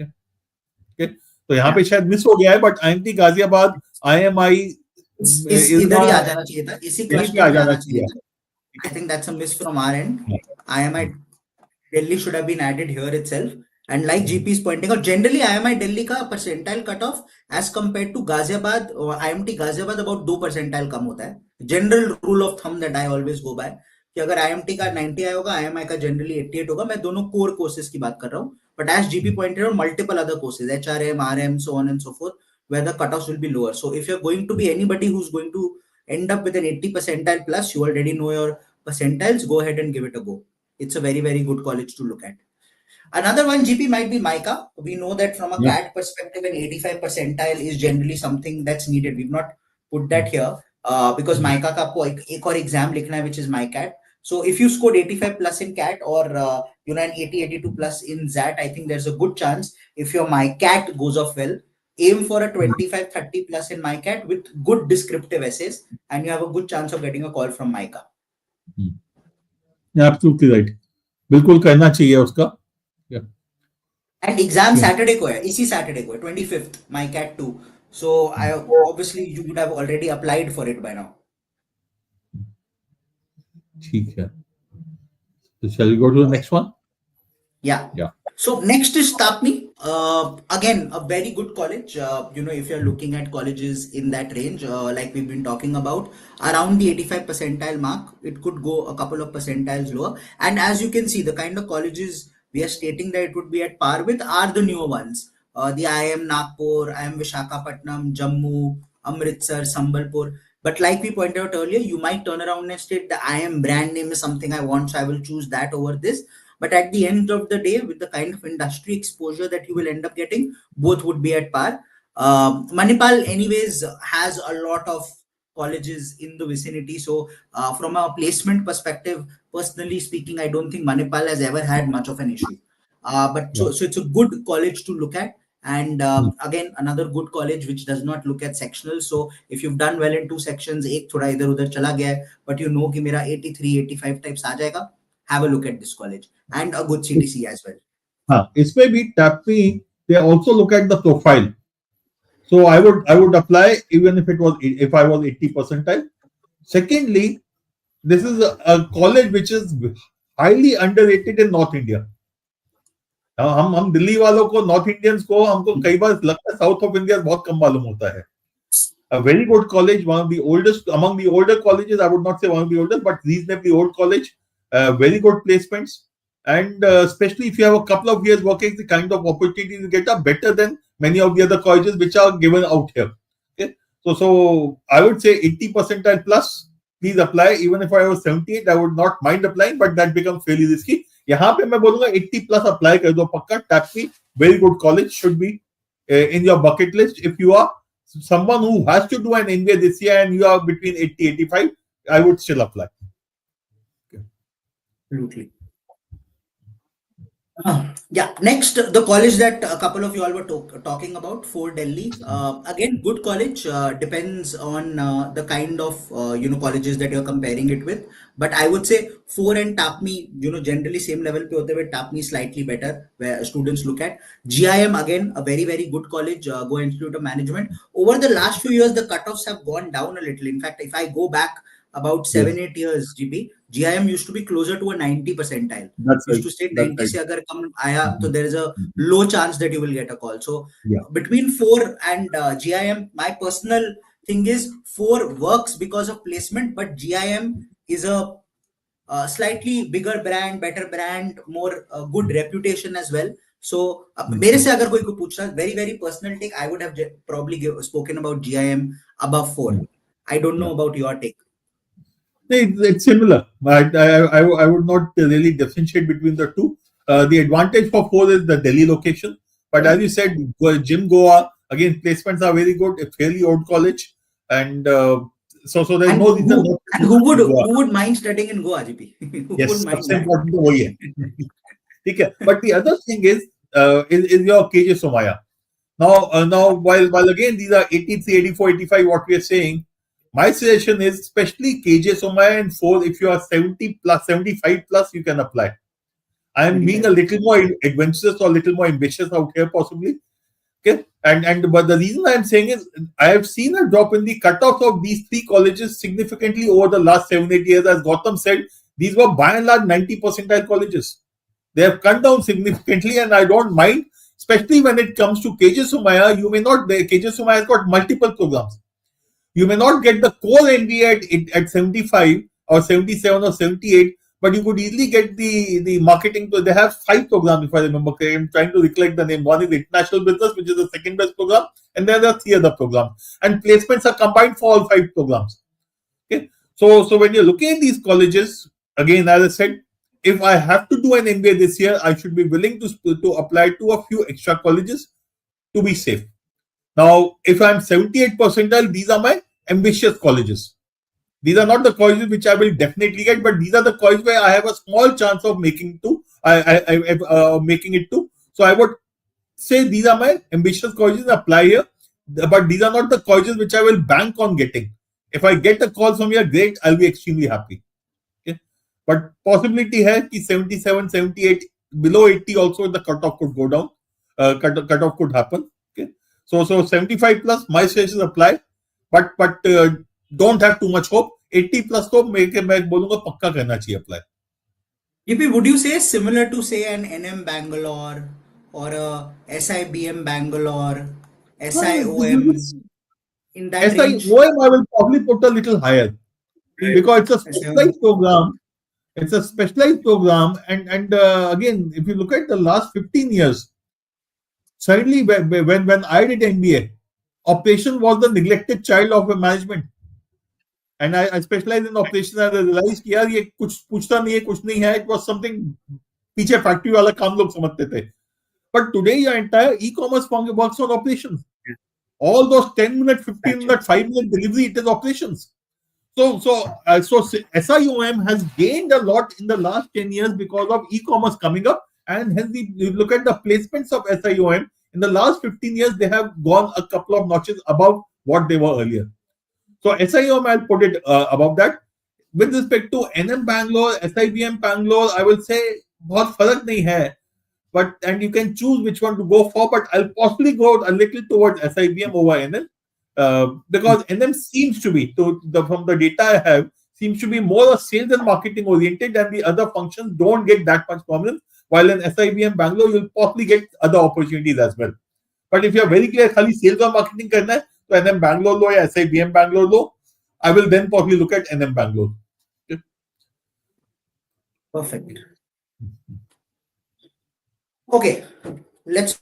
Okay. तो यहाँ पे शायद miss हो गया है, but IMT Ghaziabad, IMI इधर ही आ जाना चाहिए था, इसी क्लस्टर में आना चाहिए था. I think that's a miss from our end. IMI Delhi should have been added here itself. And like GP is pointing out, generally IMI Delhi का percentile cutoff as compared to Ghaziabad or IMT Ghaziabad about 2 percentile कम होता है. General rule of thumb that I always go by कि अगर IMT का 90 आया होगा, IMI का generally 88 होगा. मैं दोनों core courses की बात कर रहा हूँ. But as GP pointed out, multiple other courses, HRM, RM, so on and so forth, where the cutoffs will be lower. So if you're going to be anybody who's going to end up with an 80 percentile plus, you already know your percentiles, go ahead and give it a go. It's a very, very good college to look at. Another one, GP, might be MICA. We know that from a CAT perspective, an 85 percentile is generally something that's needed. We've not put that here because MICA का आपको एक और exam लिखना है, which is MyCat. So if you scored 85 plus in CAT or an 80-82 plus in XAT, I think there's a good chance if your MyCat goes off well, aim for a 25-30 plus in MyCat with good descriptive essays, and you have a good chance of getting a call from MICA. Absolutely right. बिल्कुल करना चाहिए उसका. And exam Saturday को है, इसी Saturday को है, 25th, MyCat 2. So I obviously you would have already applied for it by now. ठीक है. So shall we go to the next one? Yeah. So next is Tapni. Again, a very good college. If you're looking at colleges in that range, like we've been talking about, around the 85 percentile mark, it could go a couple of percentiles lower. And as you can see, the kind of colleges we are stating that it would be at par with are the newer ones. The IIM Nagpur, IIM Visakhapatnam, Jammu, Amritsar, Sambalpur. But like we pointed out earlier, you might turn around and state the IIM brand name is something I want, so I will choose that over this. But at the end of the day, with the kind of industry exposure that you will end up getting, both would be at par. Manipal anyways has a lot of colleges in the vicinity. So from a placement perspective, personally speaking, I don't think Manipal has ever had much of an issue. So it's a good college to look at. And again, another good college which does not look at sectionals. So if you've done well in 2 sections, एक थोड़ा इधर उधर चला गया है, but you know कि मेरा 83, 85 types आ जाएगा, have a look at this college and a good CTC as well. इसमें भी TAPME, they also look at the profile. So I would apply even if I was 80 percentile. Secondly, this is a college which is highly underrated in North India. हम दिल्ली वालों को, north Indians को, हमको कई बार लगता है साउथ ऑफ इंडिया बहुत कम मालूम होता है. A very good college, one of the oldest among the older colleges. I would not say one of the oldest, but reasonably old college. Very good placements, and especially if you have a couple of years working, the kind of opportunities you get are better than many of the other colleges which are given out here. Okay, so I would say 80 percentile plus. Please apply. Even if I was 78, I would not mind applying, but that becomes fairly risky. यहाँ पे मैं बोलूँगा 80 plus apply कर दो पक्का. TAPME, very good college, should be in your bucket list. If you are someone who has to do an MBA this year and you are between 80-85, I would still apply. Absolutely. Next, the college that a couple of you all were talking about, Fort Delhi. Again, good college. Depends on the kind of colleges that you're comparing it with. But I would say Fort and TAPME, generally same level pe hote hue, TAPME slightly better, where students look at. GIM, again, a very, very good college, Goa Institute of Management. Over the last few years, the cutoffs have gone down a little. In fact, if I go back about 7-8 years, GIM used to be closer to a 90 percentile. That's used to state 90 se agar kam aaya, so there is a low chance that you will get a call. So between 4 and GIM, my personal thing is 4 works because of placement, but GIM is a slightly bigger brand, better brand, more good reputation as well. So मेरे से अगर कोई को पूछना, very, very personal take, I would have probably spoken about GIM above 4. I don't know about your take. It's similar. I would not really differentiate between the two. The advantage for 4 is the Delhi location. But as you said, GIMB Goa, again, placements are very good. It's fairly old college. And so there's and no reason. Who would mind studying in Goa, GP? Yes, that's important. But the other thing is your KJ Somaya. Now while again these are 83, 84, 85, what we are saying, my suggestion is especially KJ Somaya and 4, if you are 70 plus, 75 plus, you can apply. I am being a little more adventurous or a little more ambitious out here possibly. Okay, but the reason I am saying is I have seen a drop in the cutoff of these 3 colleges significantly over the last 7-8 years. As Gautam said, these were by and large 90 percentile colleges. They have come down significantly, and I don't mind, especially when it comes to KJ Somaya. KJ Somaya has got multiple programs. You may not get the core MBA at 75 or 77 or 78, but you could easily get the marketing. They have 5 programs, if I remember correctly. I'm trying to recollect the name. One is International Business, which is the second best program, and then there are 3 other programs. And placements are combined for all 5 programs. So when you're looking at these colleges, again, as I said, if I have to do an MBA this year, I should be willing to apply to a few extra colleges to be safe. Now, if I'm 78 percentile, these are my ambitious colleges. These are not the colleges which I will definitely get, but these are the colleges where I have a small chance of making it to. So I would say these are my ambitious colleges, apply here, but these are not the colleges which I will bank on getting. If I get a call from here, great, I'll be extremely happy. Okay, but possibility hai ki 77, 78, below 80 also the cutoff could go down. Cutoff could happen. Okay, so 75 plus, my suggestion apply, but don't have too much hope. 80 plus को मैं बोलूंगा पक्का करना चाहिए apply. GP, would you say similar to say an NM Bangalore or a SIBM Bangalore, SIOM in that range? SIOM I will probably put a little higher because it's a specialized program. It's a specialized program, and again, if you look at the last 15 years, suddenly when I did MBA, operation was the neglected child of a management. And I specialize in operations and I realized कि यार ये कुछ पूछता नहीं है, कुछ नहीं है. It was something पीछे फैक्ट्री वाला काम लोग समझते थे. But today your entire e-commerce works on operations. All those 10-minute, 15-minute, 5-minute delivery, it is operations. So SIOM has gained a lot in the last 10 years because of e-commerce coming up. And hence, you look at the placements of SIOM, in the last 15 years, they have gone a couple of notches above what they were earlier. So SIOM, I'll put it above that. With respect to NM Bangalore, SIBM Bangalore, I will say बहुत फर्क नहीं है. But and you can choose which one to go for, but I'll possibly go a little towards SIBM over NM because NM seems to be, from the data I have, seems to be more sales and marketing oriented, and the other functions don't get that much prominence. While in SIBM Bangalore, you'll possibly get other opportunities as well. But if you're very clear, खाली sales और marketing करना है, तो NM Bangalore लो या SIBM Bangalore low. I will then probably look at NM Bangalore. Okay. Perfect. Okay, let's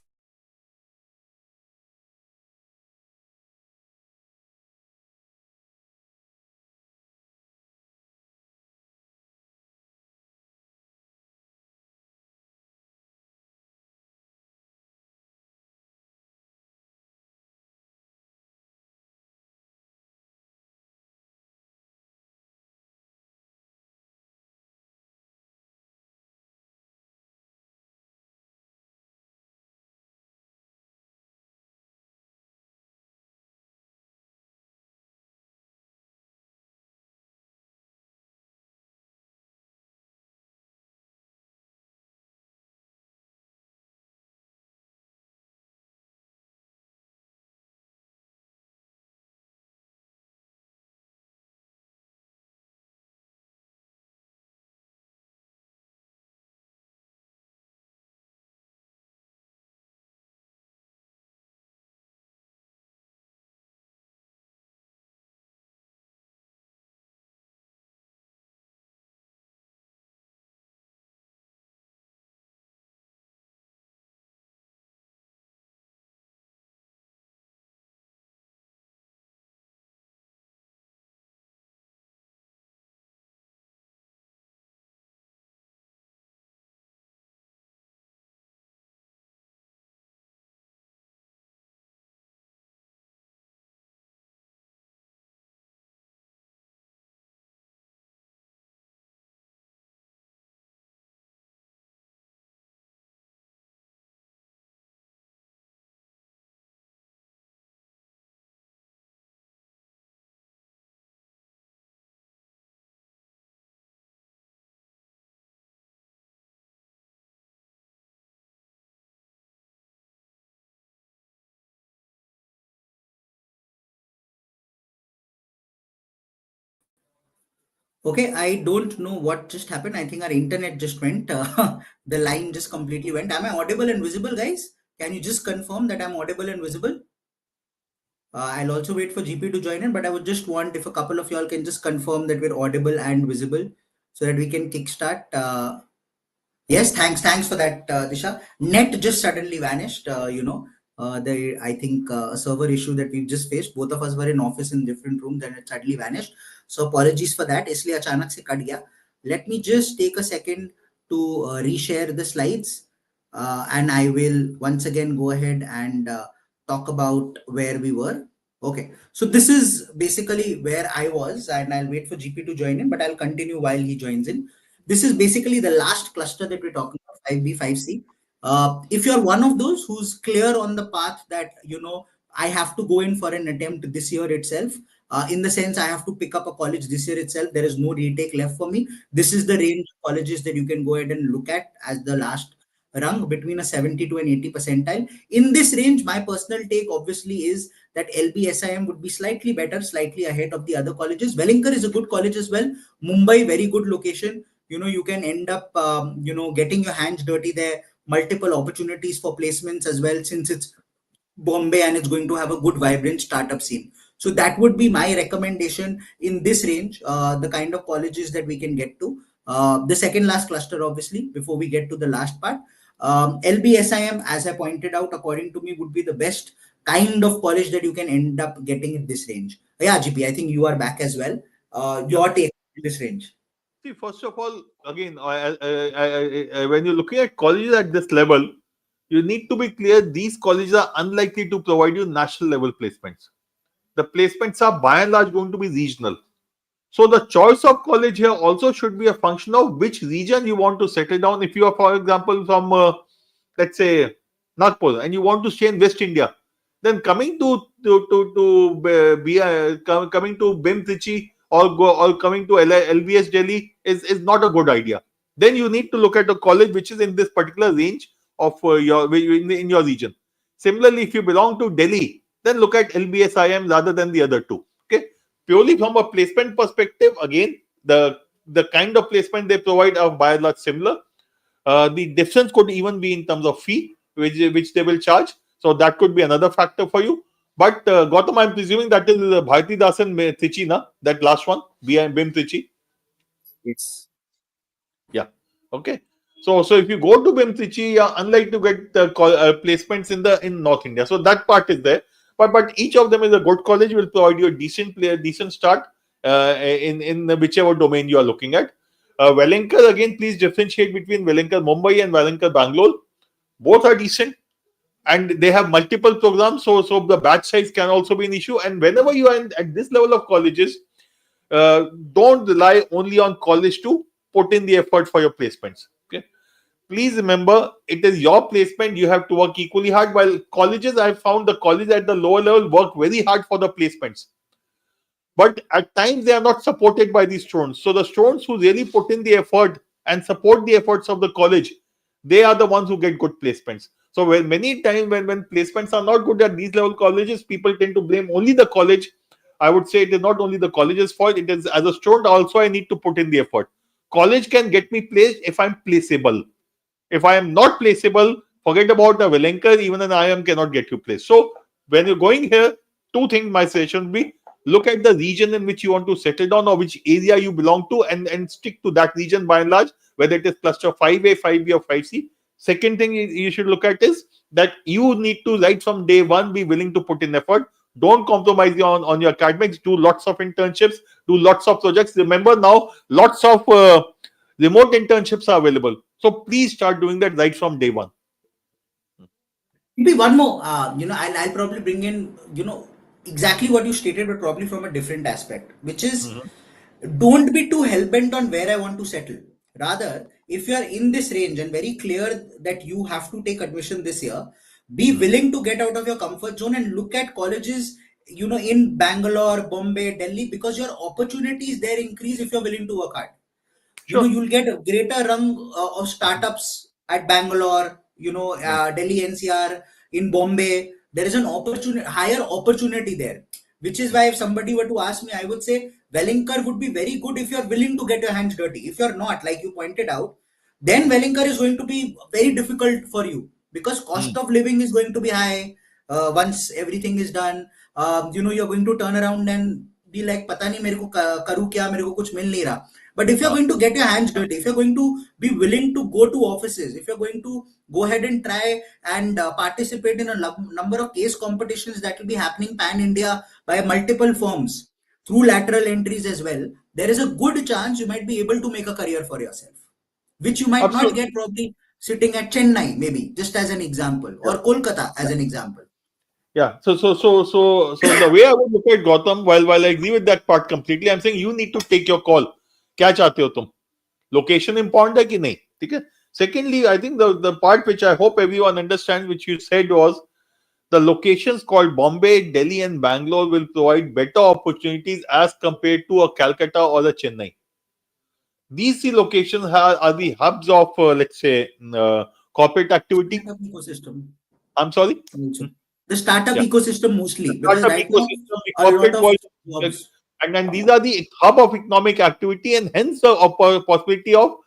Okay, I don't know what just happened. I think our internet just went. The line just completely went. Am I audible and visible, guys? Can you just confirm that I'm audible and visible? I'll also wait for GP to join in, but I would just want if a couple of y'all can just confirm that we're audible and visible so that we can kickstart. Yes, thanks for that, Disha. Net just suddenly vanished. I think a server issue that we've just faced. Both of us were in office in different rooms and it suddenly vanished. So apologies for that. इसलिए अचानक से cut गया. Let me just take a second to reshare the slides, and I will once again go ahead and talk about where we were. Okay, so this is basically where I was, and I'll wait for GP to join in, but I'll continue while he joins in. This is basically the last cluster that we're talking about, 5B, 5C. If you're one of those who's clear on the path that, I have to go in for an attempt this year itself, in the sense I have to pick up a college this year itself, there is no retake left for me. This is the range of colleges that you can go ahead and look at as the last rung, between a 70 to an 80 percentile. In this range, my personal take obviously is that LBSIM would be slightly better, slightly ahead of the other colleges. Wellinger is a good college as well. Mumbai, very good location. You can end up, getting your hands dirty there. Multiple opportunities for placements as well, since it's Bombay and it's going to have a good, vibrant startup scene. So that would be my recommendation in this range, the kind of colleges that we can get to. The second last cluster, obviously, before we get to the last part, LBSIM, as I pointed out, according to me, would be the best kind of college that you can end up getting in this range. Yeah, GP, I think you are back as well. Your take in this range. See, first of all, again, when you're looking at colleges at this level, you need to be clear these colleges are unlikely to provide you national level placements. The placements are by and large going to be regional. So the choice of college here also should be a function of which region you want to settle down. If you are, for example, from, let's say, Nagpur, and you want to stay in West India, then coming to coming to BIM Trichy or coming to LBS Delhi is not a good idea. Then you need to look at a college which is in this particular range of in your region. Similarly, if you belong to Delhi, then look at LBSIM rather than the other two. Okay, purely from a placement perspective, again, the kind of placement they provide are by and large similar. The difference could even be in terms of fee, which they will charge. So that could be another factor for you. But Gautam, I'm presuming that is Bharati Dasan Trichy, na? That last one, BIM Trichy. Yes. Yeah. Okay. So if you go to BIM Trichy, you're unlikely to get placements in North India. So that part is there. But each of them is a good college, will provide you a decent start in whichever domain you are looking at. Wellinger, again, please differentiate between Wellinger Mumbai and Wellinger Bangalore. Both are decent and they have multiple programs, so the batch size can also be an issue. And whenever you are at this level of colleges, don't rely only on college to put in the effort for your placements. Okay, please remember, it is your placement. You have to work equally hard. While colleges, I found the colleges at the lower level work very hard for the placements, but at times they are not supported by these students. So the students who really put in the effort and support the efforts of the college, they are the ones who get good placements. So many times when placements are not good at these level colleges, people tend to blame only the college. I would say it is not only the college's fault. It is, as a student also, I need to put in the effort. College can get me placed if I'm placeable. If I am not placeable, forget about the Wellinger. Even an IIM cannot get you placed. So when you're going here, two things my suggestion would be: look at the region in which you want to settle down or which area you belong to, and stick to that region by and large, whether it is cluster 5A, 5B, or 5C. Second thing you should look at is that you need to, right from day one, be willing to put in effort. Don't compromise on your academics. Do lots of internships. Do lots of projects. Remember now, lots of remote internships are available. So please start doing that right from day one. Maybe one more, I'll probably bring in, exactly what you stated, but probably from a different aspect, which is don't be too hell-bent on where I want to settle. Rather, if you are in this range and very clear that you have to take admission this year, be willing to get out of your comfort zone and look at colleges, in Bangalore, Bombay, Delhi, because your opportunities there increase if you're willing to work hard. Sure. You'll get a greater rung of startups at Bangalore, Delhi NCR, in Bombay. There is an higher opportunity there, which is why if somebody were to ask me, I would say Wellinger would be very good if you're willing to get your hands dirty. If you're not, like you pointed out, then Wellinger is going to be very difficult for you because cost of living is going to be high. Once everything is done, you're going to turn around and be like, "Pata nahi mere ko karu kya, mere ko kuch mil nahi raha." But if you're going to get your hands dirty, if you're going to be willing to go to offices, if you're going to go ahead and try and participate in a number of case competitions that will be happening pan India by multiple firms, through lateral entries as well, there is a good chance you might be able to make a career for yourself, which you might not get probably sitting at Chennai, maybe, just as an example, or Kolkata as an example. Yeah. So the way I would look at Gautam, while I agree with that part completely, I'm saying you need to take your call. क्या चाहते हो तुम? Location important है कि नहीं? ठीक है? Secondly, I think the part which I hope everyone understands, which you said, was the locations called Bombay, Delhi, and Bangalore will provide better opportunities as compared to a Calcutta or a Chennai. These three locations are the hubs of, let's say, corporate activity. Startup ecosystem. I'm sorry? The startup ecosystem mostly. The startup ecosystem, the corporate world, and then these are the hub of economic activity, and hence the possibility of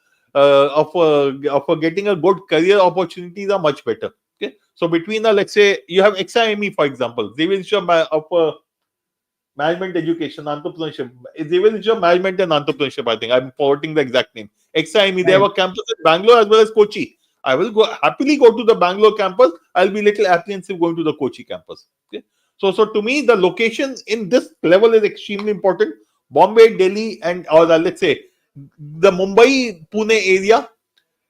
getting a good career opportunities are much better. Okay, so between let's say you have XIME, for example, they will show of management education, entrepreneurship. They will show management and entrepreneurship. I think I'm forwarding the exact name. XIME. They have a campus in Bangalore as well as Kochi. I will happily go to the Bangalore campus. I'll be little apprehensive going to the Kochi campus. Okay. So to me, the location in this level is extremely important. Bombay, Delhi, and or let's say the Mumbai, Pune area,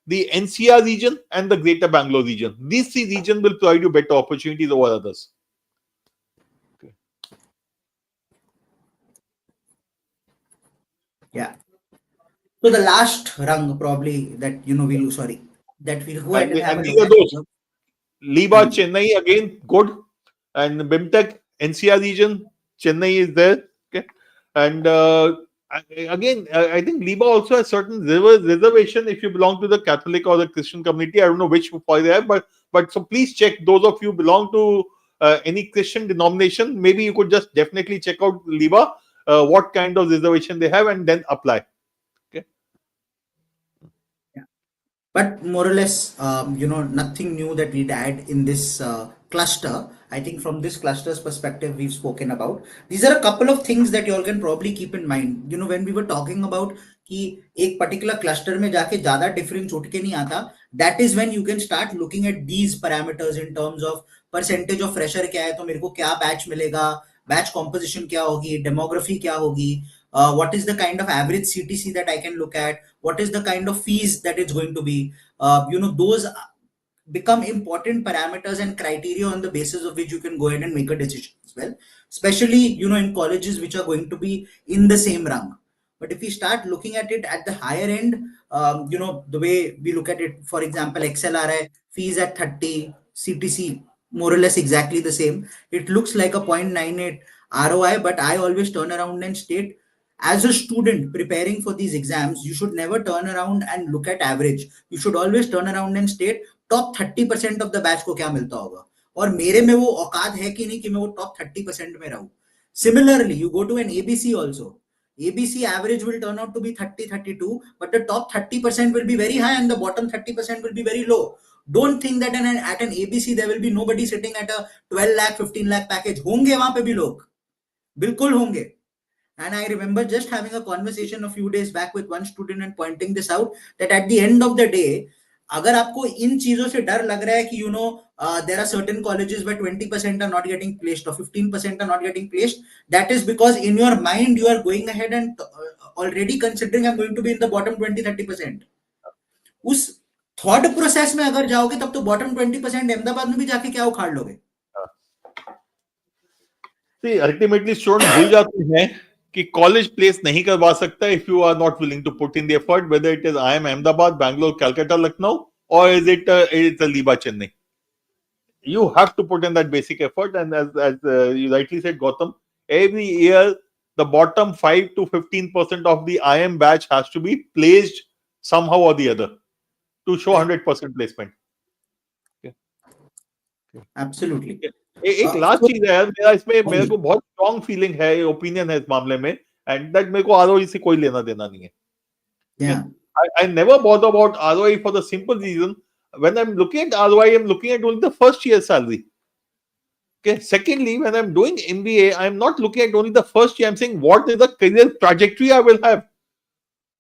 the NCR region, and the Greater Bangalore region. These three regions will provide you better opportunities over others. Okay. Yeah. So the last rung probably that we'll go ahead and have these are those. Liba, Chennai again good, and BIMTech NCR region, Chennai is there. Okay, and again I think Liba also has certain reservation if you belong to the Catholic or the Christian community. I don't know which for they have, but so please check. Those of you belong to any Christian denomination, maybe you could just definitely check out Liba, what kind of reservation they have, and then apply. But more or less, nothing new that we'd add in this cluster. I think from this cluster's perspective, we've spoken about. These are a couple of things that you all can probably keep in mind. When we were talking about कि एक particular cluster में जाके ज़्यादा difference उठ के नहीं आता, that is when you can start looking at these parameters in terms of percentage of fresher क्या है, तो मेरे को क्या batch मिलेगा, batch composition क्या होगी, demography क्या होगी, what is the kind of average CTC that I can look at, what is the kind of fees that it's going to be, those become important parameters and criteria on the basis of which you can go ahead and make a decision as well, especially in colleges which are going to be in the same rung. But if we start looking at it at the higher end, the way we look at it, for example, XLRI fees at 30, CTC more or less exactly the same, it looks like a 0.98 ROI, but I always turn around and state, as a student preparing for these exams, you should never turn around and look at average. You should always turn around and state top 30% of the batch को क्या मिलता होगा, और मेरे में वो औकात है कि नहीं कि मैं वो top 30% में रहूं. Similarly, you go to an ABC also. ABC average will turn out to be 30, 32, but the top 30% will be very high and the bottom 30% will be very low. Don't think that at an ABC there will be nobody sitting at a 12 lakh, 15 lakh package. होंगे वहां पे भी लोग, बिल्कुल होंगे. And I remember just having a conversation a few days back with one student and pointing this out, that at the end of the day, अगर आपको इन चीजों से डर लग रहा है कि there are certain colleges where 20% are not getting placed or 15% are not getting placed, that is because in your mind you are going ahead and already considering I'm going to be in the bottom 20-30%. उस thought process में अगर जाओगे तब तो bottom 20% Ahmedabad में भी जाके क्या उखाड़ लोगे? See, ultimately students भूल जाते हैं कि कॉलेज प्लेस नहीं करवा सकता if you are not willing to put in the effort, whether it is IIM Ahmedabad, Bangalore, Calcutta, Lucknow, or is it it's a Liba, Chennai. You have to put in that basic effort, and as you rightly said, Gautam, every year the bottom 5 to 15% of the IIM batch has to be placed somehow or the other to show 100% placement. Absolutely. एक last चीज है यार, मेरा इसमें मेरे को बहुत strong feeling है, ओपिनियन है इस मामले में, एंड दैट मेरे को आरओई से कोई लेना देना नहीं है. I never bother about ROI for the simple reason, when I'm looking at ROI, I'm looking at only the first year salary. Okay. Secondly, when I'm doing MBA, I'm not looking at only the first year. I'm saying what is the career trajectory I will have.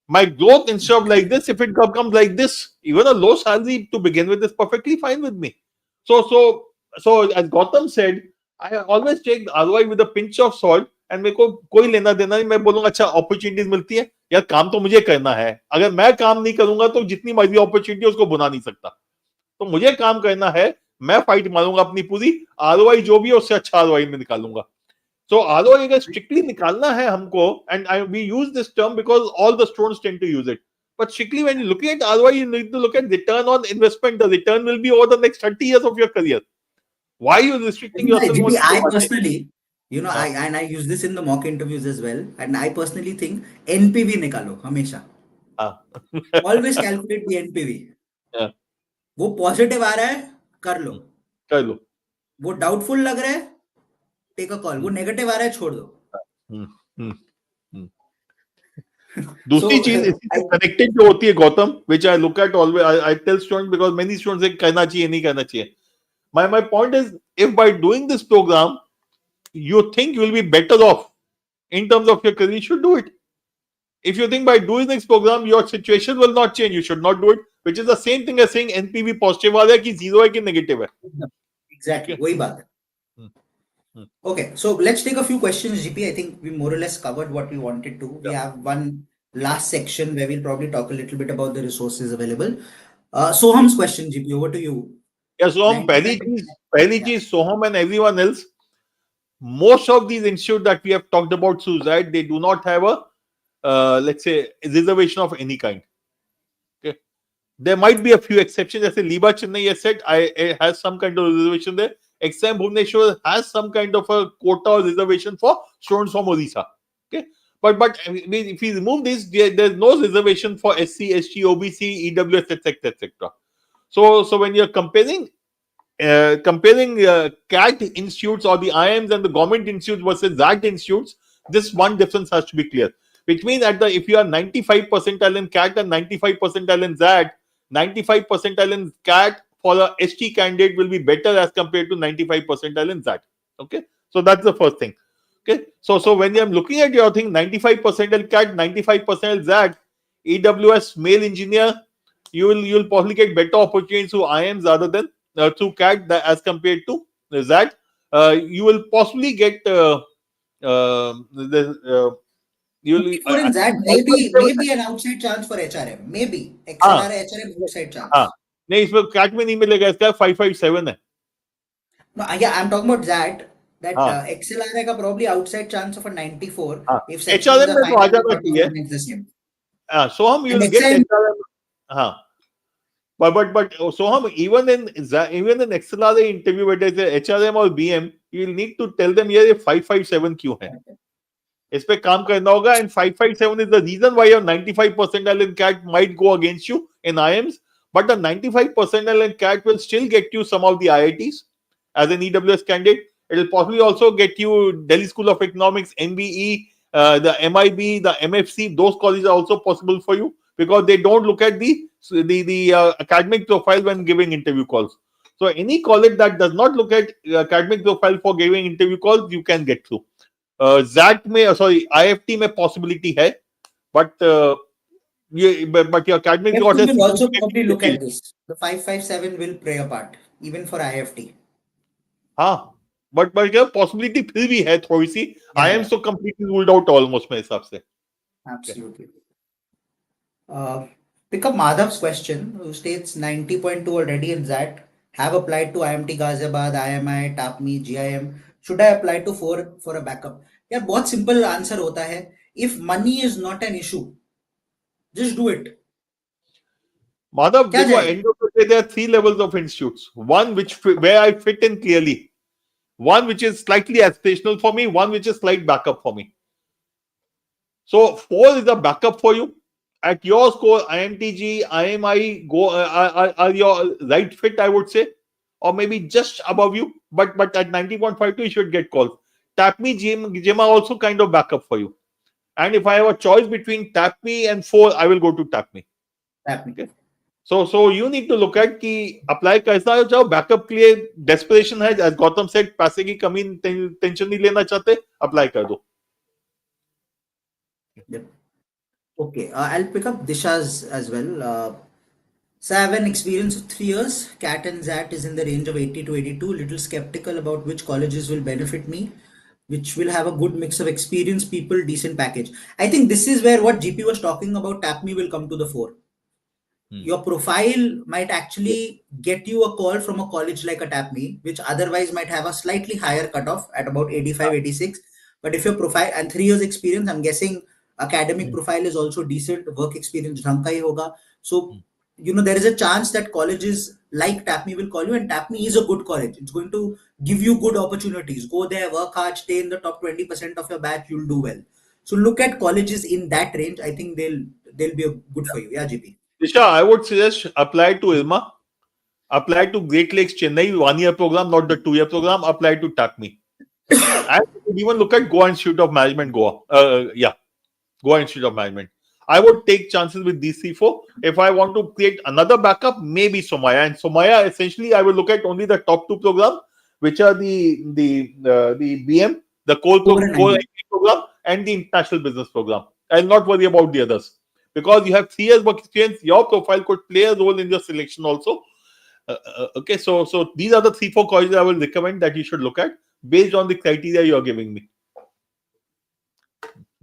My growth instead of like this, if it comes like this, even a low salary to begin with is perfectly fine with me. So as Gautam said, I always take the ROI with a pinch of salt, and मेरे को कोई लेना देना नहीं, मैं बोलूंगा अच्छा opportunities मिलती है यार, काम तो मुझे करना है, अगर मैं काम नहीं करूंगा तो जितनी मर्जी अपॉर्चुनिटी उसको बुला नहीं सकता, तो मुझे काम करना है, मैं फाइट मारूंगा अपनी पूरी, आरओआई जो भी है उससे अच्छा आरओआई में निकालूंगा. So आरओआई अगर स्ट्रिक्टली निकालना है हमको, and we use this term because all the students tend to use it, but strictly when you look at ROI, you need to look at return on investment. The return will be over the next 30 years of your career. Why are you restricting yourself? GP, I personally, हाँ. I use this in the mock interviews as well, and I personally think NPV निकालो हमेशा. हाँ. Always calculate the NPV. हाँ. वो positive आ रहा है, कर लो. कर लो. वो डाउटफुल लग रहा है, टेक अ कॉल. वो नेगेटिव आ रहा है, छोड़ दो. दूसरी चीज इससे कनेक्टेड जो होती है Gautam, which I look at always, I tell students, because many students say करना चाहिए नहीं करना चाहिए. My point is, if by doing this program you think you will be better off in terms of your career, you should do it. If you think by doing this program your situation will not change, you should not do it, which is the same thing as saying NPV positive आ रहा है कि zero है कि negative है. Exactly, वही बात है. Okay, so let's take a few questions, GP. I think we more or less covered what we wanted to. We have one last section where we'll probably talk a little bit about the resources available. Soham's question, GP, over to you. Yeah, Soham, पहली चीज Soham and everyone else, most of these institutes that we have talked about, Suzette, they do not have a let's say reservation of any kind. Okay, there might be a few exceptions. As Liba Chennai has said, it has some kind of reservation there. XIMB Bhubaneswar has some kind of a quota or reservation for students from Odisha. Okay, but if we remove this, there's no reservation for SC, ST, OBC, EWS, etc., etc. So when you're comparing CAT institutes or the IIMs and the government institutes versus XAT institutes, this one difference has to be clear. Which means if you are 95 percentile in CAT and 95 percentile in XAT, 95 percentile in CAT for the ST candidate will be better as compared to 95 percentile in XAT. Okay, so that's the first thing. Okay, so when I'm looking at your thing, 95 percentile CAT, 95 percentile XAT, EWS male engineer, you'll probably get better opportunities through IIMs rather than through CAT as compared to XAT. You will possibly get For XAT, maybe an outside chance for HRM, maybe XLRI HRM outside chance. नहीं, इसमें CAT में नहीं मिलेगा, इसका 557 है. No, yeah, I'm talking about XAT. That XLRI का probably outside chance of a 94. If HRM में तो आ जाना चाहिए. It's the same. So हम you'll get HRM. हाँ. But so हम even in XLRI interview whether it's HRM or BM, you'll need to tell them ये 557 क्यों है. इस पे काम करना होगा, and 557 is the reason why your 95 percentile in CAT might go against you in IIMs, but the 95 percentile in CAT will still get you some of the IITs as an EWS candidate. It will possibly also get you Delhi School of Economics, MBE, the MIB, the MFC. Those colleges are also possible for you because they don't look at the academic profile when giving interview calls. So any college that does not look at academic profile for giving interview calls, you can get through. XAT में IFT में possibility है, but your academic will also probably look at this. The 557 will play a part even for IFT. हाँ, but possibility फिर भी है थोड़ी सी. I am so completely ruled out almost मेरे हिसाब से. Absolutely. Pick up Madhav's question, who states 90.2 already in XAT, have applied to IMT Ghaziabad, IMI, TAPMI, GIM. Should I apply to 4 for a backup? यार बहुत simple answer होता है. If money is not an issue, just do it. Madhav, end of the day, there are 3 levels of institutes. One where I fit in clearly. One which is slightly aspirational for me. One which is slight backup for me. So 4 is a backup for you. At your score, IMTG, IMI are your right fit, I would say, or maybe just above you. But at 90.52, you should get calls. TAPMI, GIM are also kind of backup for you. And if I have a choice between TAPMI and 4, I will go to TAPMI. Okay. So you need to look at कि apply कैसा हो, चाहो backup के लिए desperation है, as Gautam said, पैसे की कमी टेंशन नहीं लेना चाहते, apply कर दो. Yep. Okay, I'll pick up Disha's as well. So I have an experience of 3 years. CAT and XAT is in the range of 80 to 82. Little skeptical about which colleges will benefit me. which will have a good mix of experienced people, decent package. I think this is where what GP was talking about, TAPME, will come to the fore. Your profile might actually get you a call from a college like a TAPME, which otherwise might have a slightly higher cutoff at about 85, 86. But if your profile and 3 years experience, I'm guessing academic profile is also decent, work experience ढंग का ही होगा. So, there is a chance that colleges like TAPME will call you, and TAPME is a good college. It's going to give you good opportunities. Go there, work hard, stay in the top 20% of your batch, you'll do well. So look at colleges in that range. I think they'll be good for you. Yeah, GP. Disha, I would suggest apply to ILMA, apply to Great Lakes Chennai 1-year program, not the 2-year program. Apply to TAPME. And you could even look at Goa Institute of Management, Goa. Goa Institute of Management. I would take chances with these C4. If I want to create another backup, maybe Somaya. And Somaya, essentially, I will look at only the top 2 programs, which are the BM, the core program, and the international business program. I'll not worry about the others. Because you have 3 years work experience, your profile could play a role in your selection also. Okay, so these are the 3-4 colleges I will recommend that you should look at based on the criteria you are giving me.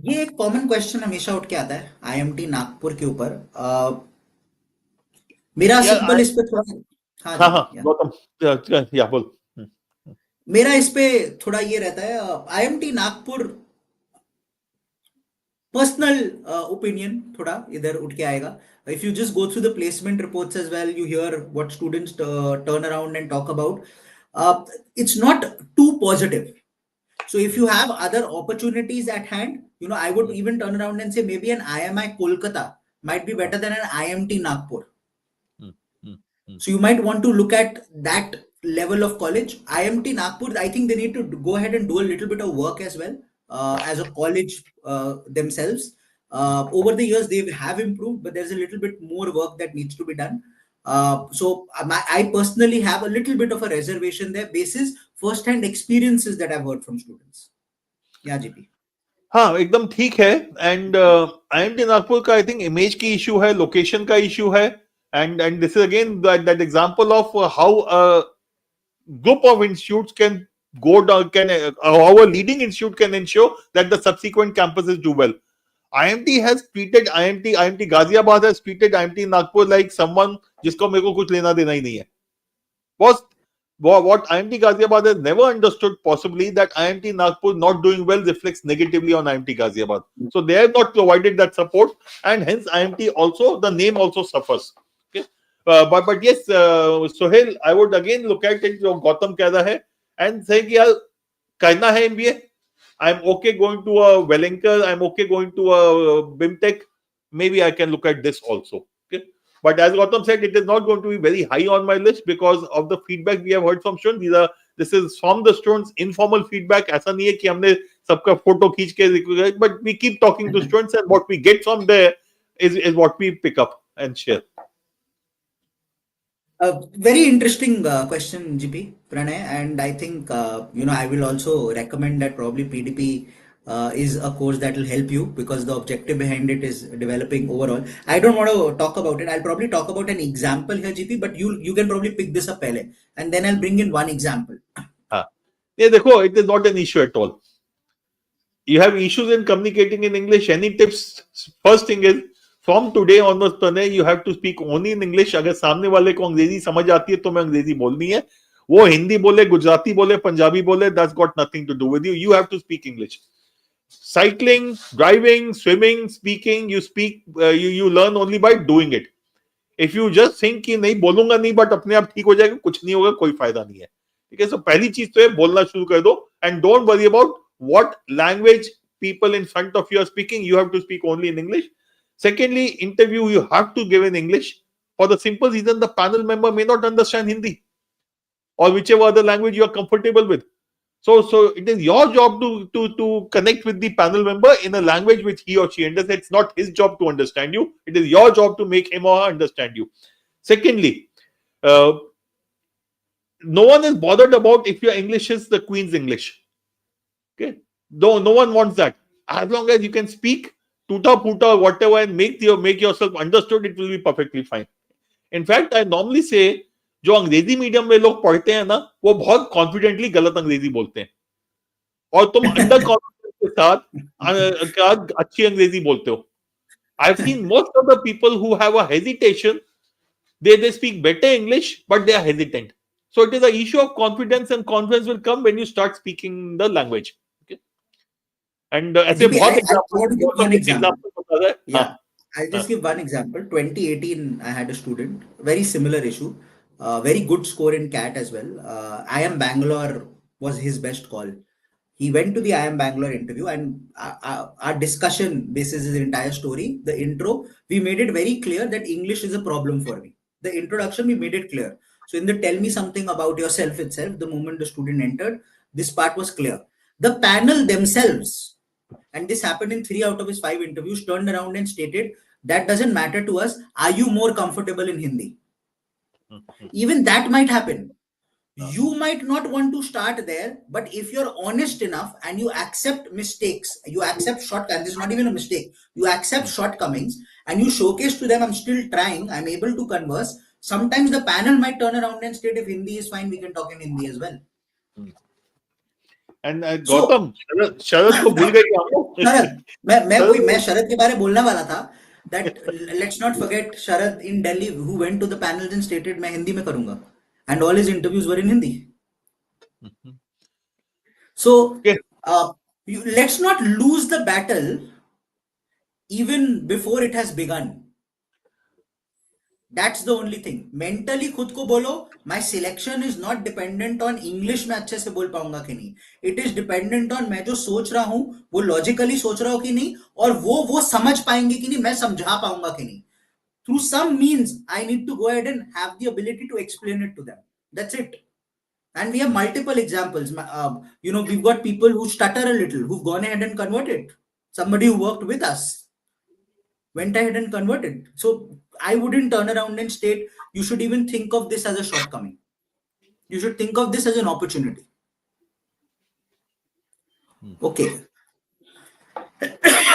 ये एक common question हमेशा उठ के आता है IMT Nagpur के ऊपर. मेरा सिंपल इस पे थोड़ा गौतम बोल. मेरा इस पे थोड़ा ये रहता है, आईएमटी नागपुर पर्सनल ओपिनियन थोड़ा इधर उठ के आएगा. If you just go through the placement reports as well, you hear what students turn around and talk about. It's not too positive. So if you have other opportunities at hand, I would even turn around and say maybe an IMI Kolkata might be better than an IMT Nagpur. So you might want to look at that level of college. IMT Nagpur, I think they need to go ahead and do a little bit of work as well as a college themselves. Over the years, they have improved, but there's a little bit more work that needs to be done. So I personally have a little bit of a reservation there basis first-hand experiences that I've heard from students. Yeah, GP. हाँ एकदम ठीक है. And IIMT Nagpur का I think image की issue है, location का issue है. And this is again that example of how a group of institutes can go down, how a leading institute can ensure that the subsequent campuses do well. IIMT has treated IIMT Ghaziabad has treated IIMT Nagpur like someone जिसको मेरे को कुछ लेना देना ही नहीं है. What IIMT Ghaziabad has never understood possibly that IIMT Nagpur not doing well reflects negatively on IIMT Ghaziabad. So they have not provided that support, and hence IIMT also, the name also suffers. Okay, but yes, Sohail, I would again look at it जो गौतम कह रहा है and say कि यार करना है MBA. I'm okay going to a Wellinger, I'm okay going to a BIMTech. Maybe I can look at this also. Okay. But as Gautam said, it is not going to be very high on my list because of the feedback we have heard from students. This is from the students, informal feedback. ऐसा नहीं है कि हमने सबका photo खींच के, but we keep talking to students and what we get from there is what we pick up and share. Very interesting question, GP Pranay, and I think I will also recommend that probably PDP is a course that will help you because the objective behind it is developing overall. I don't want to talk about it. I'll probably talk about an example here, GP, but you can probably pick this up pehle, and then I'll bring in one example. Yeah, देखो, it is not an issue at all. You have issues in communicating in English. Any tips? First thing is, from today onwards, Pranay, you have to speak only in English. अगर सामने वाले को अंग्रेजी समझ आती है तो मैं अंग्रेजी बोलनी है. वो हिंदी बोले, गुजराती बोले, पंजाबी बोले, that's got nothing to do with you. You have to speak English. Cycling, driving, swimming, speaking, you speak, you learn only by doing it. If you just think कि नहीं बोलूंगा नहीं but अपने आप ठीक हो जाएगा, कुछ नहीं होगा, कोई फायदा नहीं है. ठीक है, so पहली चीज तो है बोलना शुरू कर दो and don't worry about what language people in front of you are speaking. You have to speak only in English. Secondly, interview you have to give in English for the simple reason the panel member may not understand Hindi or whichever other language you are comfortable with. So it is your job to connect with the panel member in a language which he or she understands. It's not his job to understand you. It is your job to make him or her understand you. Secondly, no one is bothered about if your English is the Queen's English. Okay, no one wants that. As long as you can speak tuta puta whatever and make yourself understood, it will be perfectly fine. In fact, I normally say जो अंग्रेजी medium में लोग पढ़ते हैं ना वो बहुत confidently गलत अंग्रेजी बोलते हैं. और तुम अंडर कॉन्फिडेंस के साथ अच्छी अंग्रेजी बोलते हो. I've seen most of the people who have a hesitation, they speak better English, but they are hesitant. So it is an issue of confidence, and confidence will come when you start speaking the language. Okay. And ऐसे बहुत example. Yeah, I'll just give one example. 2018, I had a student, very similar issue, very good score in CAT as well. IIM Bangalore was his best call. He went to the IIM Bangalore interview, and our discussion basis his entire story, the intro, we made it very clear that English is a problem for me. The introduction, we made it clear. So in the tell me something about yourself itself, the moment the student entered, this part was clear. The panel themselves, and this happened in 3 out of his 5 interviews, turned around and stated, that doesn't matter to us. Are you more comfortable in Hindi? Even that might happen. You might not want to start there, but if you're honest enough and you accept mistakes, you accept shortcomings, this is not even a mistake, you accept shortcomings and you showcase to them, I'm still trying, I'm able to converse. Sometimes the panel might turn around and state, if Hindi is fine, we can talk in Hindi as well. And Gautam, शरद को भूल गई आप? मैं शरद के बारे में बोलने वाला था, that let's not forget Sharad in Delhi who went to the panels and stated मैं हिंदी में करूंगा, and all his interviews were in Hindi. So let's not lose the battle even before it has begun. That's the only thing. Mentally खुद को बोलो, my selection is not dependent on English में अच्छे से बोल पाऊंगा कि नहीं. It is dependent on मैं जो सोच रहा हूँ वो logically सोच रहा हूँ कि नहीं, और वो समझ पाएंगे कि नहीं, मैं समझा पाऊंगा कि नहीं. Through some means, I need to go ahead and have the ability to explain it to them. That's it. And we have multiple examples. We've got people who stutter a little, who've gone ahead and converted. Somebody who worked with us went ahead and converted. So I wouldn't turn around and state, you should even think of this as a shortcoming. You should think of this as an opportunity. Okay.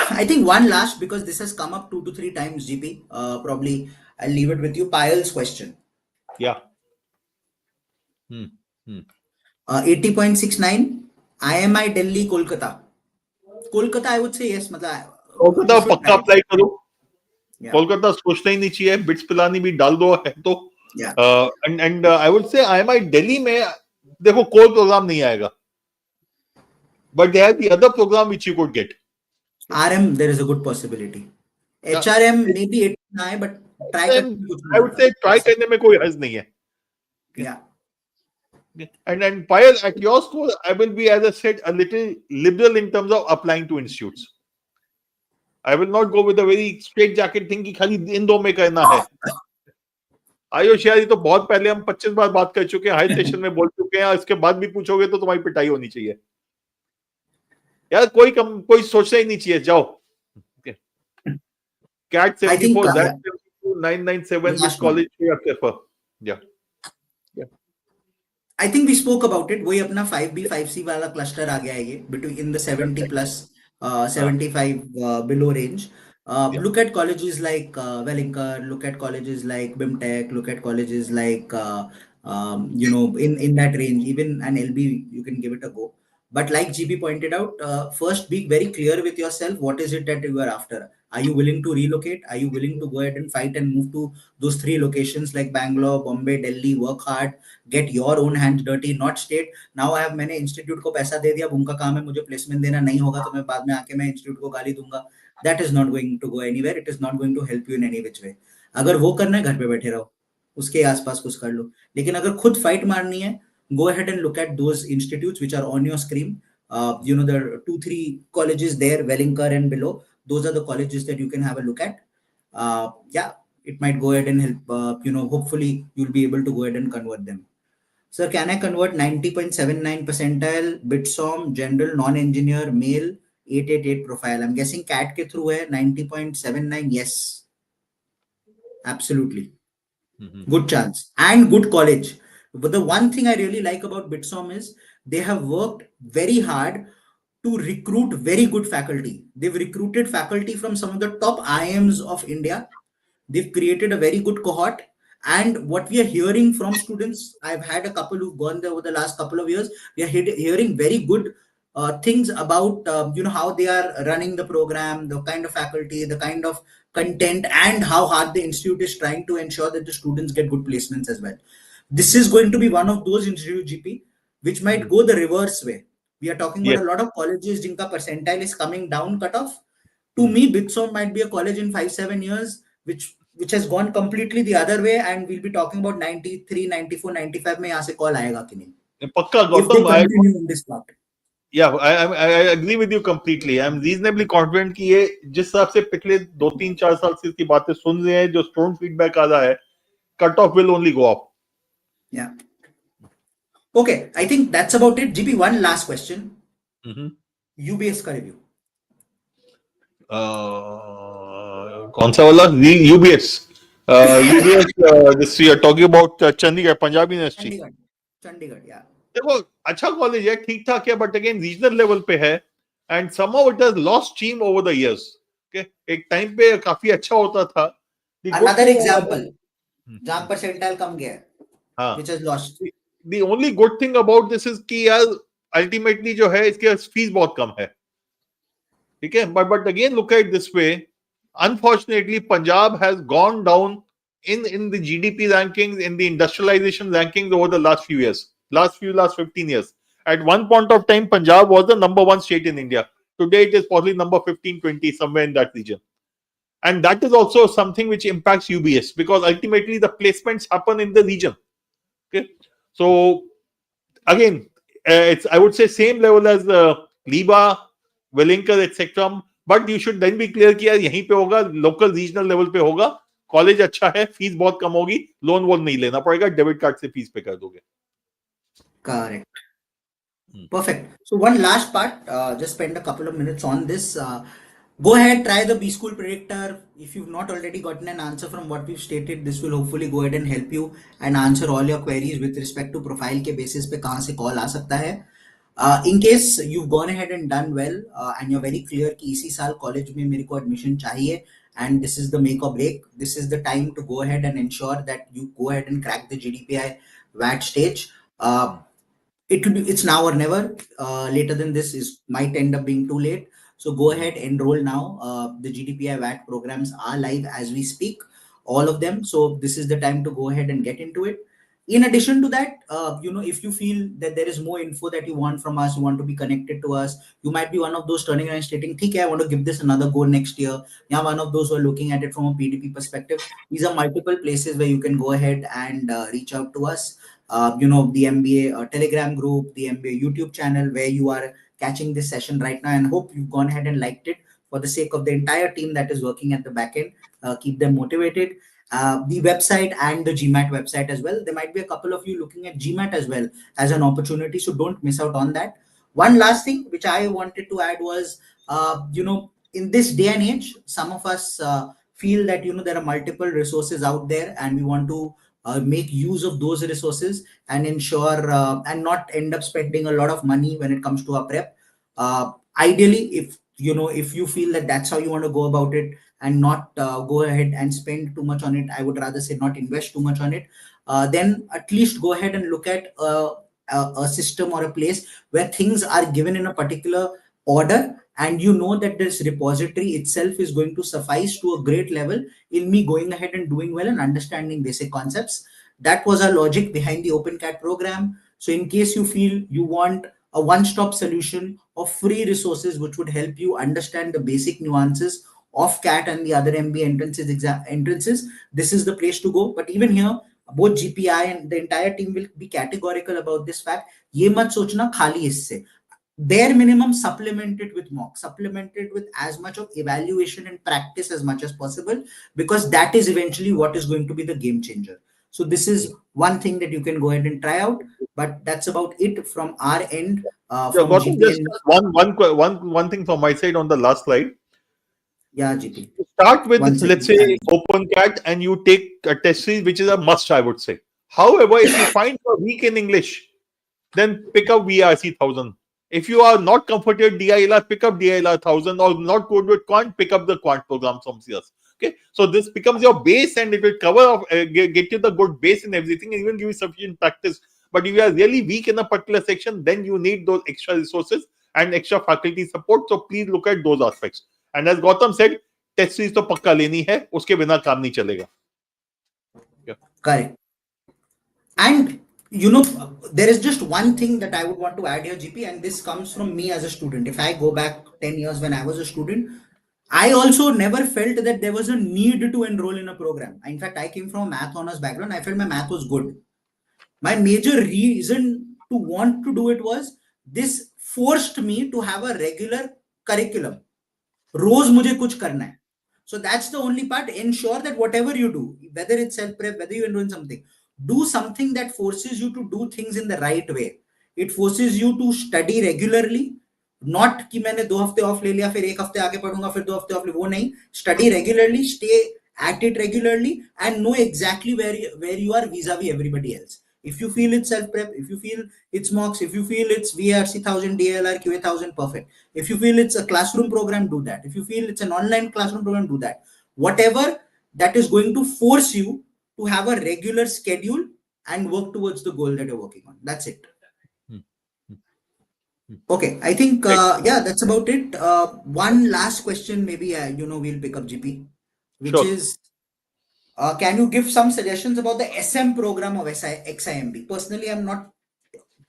I think one last, because this has come up 2 to 3 times, GP. Probably I'll leave it with you. Payal's question. Yeah. 80.69. IMI Delhi, Kolkata. Kolkata, I would say yes. Kolkata पक्का apply करो. कोलकाता सोचना ही नहीं चाहिए. Bits Pilani भी डाल दो है तो. And I would say IMI Delhi में देखो कोई प्रोग्राम नहीं आएगा. But they have the other program which you could get. RM, there is a good possibility. HRM maybe it nahi, but try. I would say try करने में कोई हर्ज नहीं है. Yeah. And Payal, at your school, I will be, as I said, a little liberal in terms of applying to institutes. I will not go with a very straight jacket thing कि खाली इन दो में करना है. आयुष यार, ये तो बहुत पहले हम 25 बार बात कर चुके हैं, हाई सेशन में बोल चुके हैं. इसके बाद भी पूछोगे तो तुम्हारी पिटाई होनी चाहिए. यार कोई सोचना ही नहीं चाहिए. जाओ. CAT 74, that 997, which college you have prefer? Yeah. I think we spoke about it. वही अपना 5B 5C वाला cluster आ गया है ये, between in the 70 plus 75 below range. Look at colleges like Wellington, look at colleges like BIMTech, look at colleges like in that range, even an LB you can give it a go. But like GB pointed out, first be very clear with yourself. What is it that you are after? Are you willing to relocate? Are you willing to go ahead and fight and move to those 3 locations like Bangalore, Bombay, Delhi, work hard, get your own hands dirty, not state. Now I have मैंने institute को पैसा दे दिया, उनका काम है मुझे placement देना, नहीं होगा तो मैं बाद में आके मैं इंस्टीट्यूट को गाली दूंगा. That is not going to go anywhere. It is not going to help you in any which way. अगर वो करना है घर पे बैठे रहो, उसके आसपास कुछ कर लो. लेकिन अगर खुद फाइट मारनी है, go ahead and look at those institutes which are on your screen. There are 2-3 colleges there, Wellington and below. Those are the colleges that you can have a look at. It might go ahead and help. Hopefully you'll be able to go ahead and convert them. Sir, can I convert 90.79 percentile, BitSom, general, non-engineer, male, 888 profile? I'm guessing CAT ke through hai 90.79. Yes, absolutely. Good chance and good college. But the one thing I really like about BitSom is they have worked very hard to recruit very good faculty. They've recruited faculty from some of the top IIMs of India. They've created a very good cohort. And what we are hearing from students, I've had a couple who've gone there over the last couple of years. We are hearing very good things about how they are running the program, the kind of faculty, the kind of content, and how hard the institute is trying to ensure that the students get good placements as well. This is going to be one of those institutes, GP, which might go the reverse way. We are talking about a lot of colleges jinka percentile is coming down cutoff. To me, Bitsom might be a college in 5-7 years which has gone completely the other way, and we'll be talking about 93, 94, 95 में यहाँ से call आएगा कि नहीं? Pakka, If they Gautam, continue on this path. Yeah, I agree with you completely. I'm reasonably confident कि ये जिस हिसाब से पिछले 2-3-4 साल से इसकी बातें सुन रहे हैं, जो स्टूडेंट फीडबैक आ रहा है, cut off will only go up. Yeah. Okay, I think that's about it. GP, one last question. UBS का review. कौन सा वाला? UBS. UBS. This we are talking about Chandigarh, Punjab University. Chandigarh, yeah. देखो अच्छा college है, ठीक ठाक है, बट अगेन रीजनल लेवल पे है, and somehow it has lost steam over the years. Okay, एक टाइम पे काफी अच्छा होता था. Another example, जहाँ percentile कम गया है, which has lost. The only good thing about this is कि यार ultimately जो है इसके फीस बहुत कम है, ठीक है, but again look at it this way, unfortunately Punjab has gone down in the GDP rankings, in the industrialization rankings over the last 15 years. At one point of time, Punjab was the number 1 state in India. Today, it is probably number 15, 20, somewhere in that region. And that is also something which impacts UBS, because ultimately the placements happen in the region. Okay, so again, it's, I would say, same level as Liba, Wellington, etc. But you should then be clear कि यार यहीं पे होगा, local regional level पे होगा, college अच्छा है, fees बहुत कम होगी, लोन वोन नहीं लेना पड़ेगा, डेबिट कार्ड से फीस पे कर दोगे. Correct. Perfect. So one last part, just spend a couple of minutes on this. Go ahead, try the B-school predictor. If you've not already gotten an answer from what we've stated, this will hopefully go ahead and help you and answer all your queries with respect to profile के basis पे कहाँ से call आ सकता है. In case you've gone ahead and done well and you're very clear कि इसी साल college में मेरे को admission चाहिए and this is the make or break, this is the time to go ahead and ensure that you go ahead and crack the GDPI VAT stage. It's now or never. Later than this might end up being too late. So go ahead, enroll now. The GDPI VAT programs are live as we speak, all of them. So this is the time to go ahead and get into it. In addition to that, if you feel that there is more info that you want from us, you want to be connected to us, you might be one of those turning around and stating, "Okay, I want to give this another go next year." Yeah, one of those who are looking at it from a PDP perspective. These are multiple places where you can go ahead and reach out to us. The MBA Telegram group, the MBA YouTube channel, where you are catching this session right now, and hope you've gone ahead and liked it for the sake of the entire team that is working at the back end. Keep them motivated. The website and the GMAT website as well. There might be a couple of you looking at GMAT as well as an opportunity, so don't miss out on that. One last thing which I wanted to add was, in this day and age, some of us feel that there are multiple resources out there, and we want to make use of those resources and ensure and not end up spending a lot of money when it comes to our prep. Ideally, if you feel that that's how you want to go about it and not go ahead and spend too much on it, I would rather say not invest too much on it, then at least go ahead and look at a system or a place where things are given in a particular order, and that this repository itself is going to suffice to a great level in me going ahead and doing well and understanding basic concepts. That was our logic behind the OpenCAT program. So in case you feel you want a one-stop solution of free resources which would help you understand the basic nuances of CAT and the other MBA entrances, this is the place to go. But even here, both GPI and the entire team will be categorical about this fact. ये मत सोचना खाली इससे. Bare minimum, supplement it with mock, supplement it with as much of evaluation and practice as much as possible, because that is eventually what is going to be the game changer. So this is one thing that you can go ahead and try out, but that's about it from our end. Just one thing from my side on the last slide. Yeah, GP. Start with, let's say, OpenCAT, and you take a test series, which is a must, I would say. However, if you find you're weak in English, then pick up VRC 1000. If you are not comfortable with DILR, pick up DILR 1000, or not good with Quant, pick up the Quant program from CS. Okay, so this becomes your base, and it will cover get you the good base in everything, and even give you sufficient practice. But if you are really weak in a particular section, then you need those extra resources, and extra faculty support. So please look at those aspects. And as Gautam said, test series तो पक्का लेनी है, उसके बिना काम नहीं चलेगा. Correct. And you know, there is just one thing that I would want to add here, GP, and this comes from me as a student. If I go back 10 years when I was a student, I also never felt that there was a need to enroll in a program. In fact, I came from a math honors background. I felt my math was good. My major reason to want to do it was this forced me to have a regular curriculum. रोज मुझे कुछ करना है. So that's the only part. Ensure that whatever you do, whether it's self-prep, whether you enroll in something, do something that forces you to do things in the right way. It forces you to study regularly. Not कि मैंने 2 हफ्ते of ले लिया, फिर 1 हफ्ते आगे पढ़ूंगा, फिर 2 हफ्ते ऑफ ले, वो नहीं. Study regularly, stay at it regularly, and know exactly where you are vis-a-vis everybody else. If you feel it's self-prep, if you feel it's mocks, if you feel it's VRC 1000, DLR, QA 1000, perfect. If you feel it's a classroom program, do that. If you feel it's an online classroom program, do that. Whatever that is going to force you to have a regular schedule and work towards the goal that you're working on. That's it. Okay, I think, yeah, that's about it. One last question, maybe, we'll pick up, GP, which Sure. is, can you give some suggestions about the SM program of XIMB? Personally, I'm not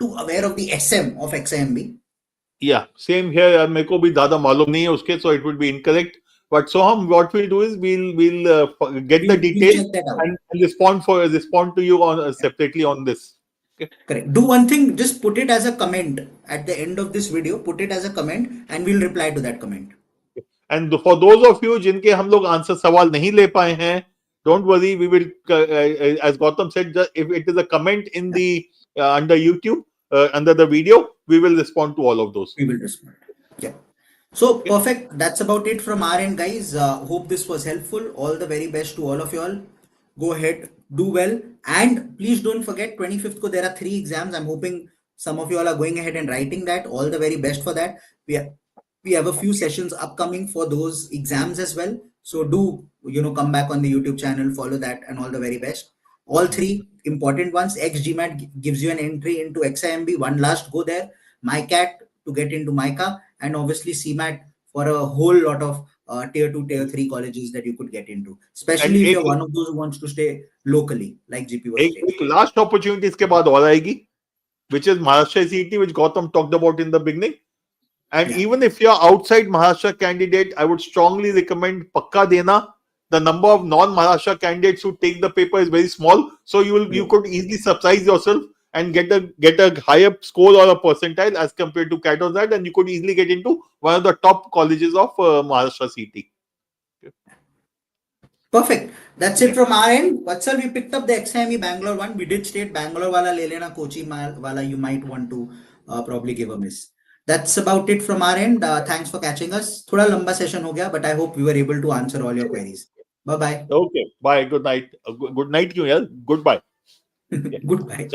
too aware of the SM of XIMB. Yeah, same here. मेरे को भी ज़्यादा मालूम नहीं है उसके, so it would be incorrect. But Soham, what we'll do is we'll get the details check that out. and respond to you on separately on this. Okay. Correct. Do one thing, just put it as a comment at the end of this video. Put it as a comment, and we'll reply to that comment. And for those of you जिनके हम लोग answer सवाल नहीं ले पाए हैं, don't worry. We will, as Gautam said, if it is a comment in the under YouTube under the video, we will respond to all of those. We will respond. Yeah. So perfect. That's about it from our end, guys. Hope this was helpful. All the very best to all of you all. Go ahead, do well, and please don't forget 25th ko there are 3 exams. I'm hoping some of you all are going ahead and writing that. All the very best for that. We have a few sessions upcoming for those exams as well. So do, come back on the YouTube channel, follow that, and all the very best. All 3 important ones. XGMAT gives you an entry into XIMB. One last go there. MyCat to get into MyCA, and obviously CMAT for a whole lot of tier 2, tier 3 colleges that you could get into. Especially if you're one of those who wants to stay locally, like GP was saying. एक last opportunity इसके बाद और आएगी, which is Maharashtra CET, which Gautam talked about in the beginning. And even if you're outside Maharashtra candidate, I would strongly recommend pakka dena. The number of non-Maharashtra candidates who take the paper is very small, so you could easily surprise yourself and get a higher score or a percentile as compared to CAT or that, and you could easily get into one of the top colleges of Maharashtra CET. Perfect. That's it from our end. Vatsal, we picked up the XIMB Bangalore one. We did state Bangalore wala le lena, Kochi wala you might want to probably give a miss. That's about it from our end. Thanks for catching us. Thoda lamba session ho gaya, but I hope we were able to answer all your queries. Bye-bye. Okay. Bye. Good night. Good night, kyun yaar? Goodbye. Goodbye.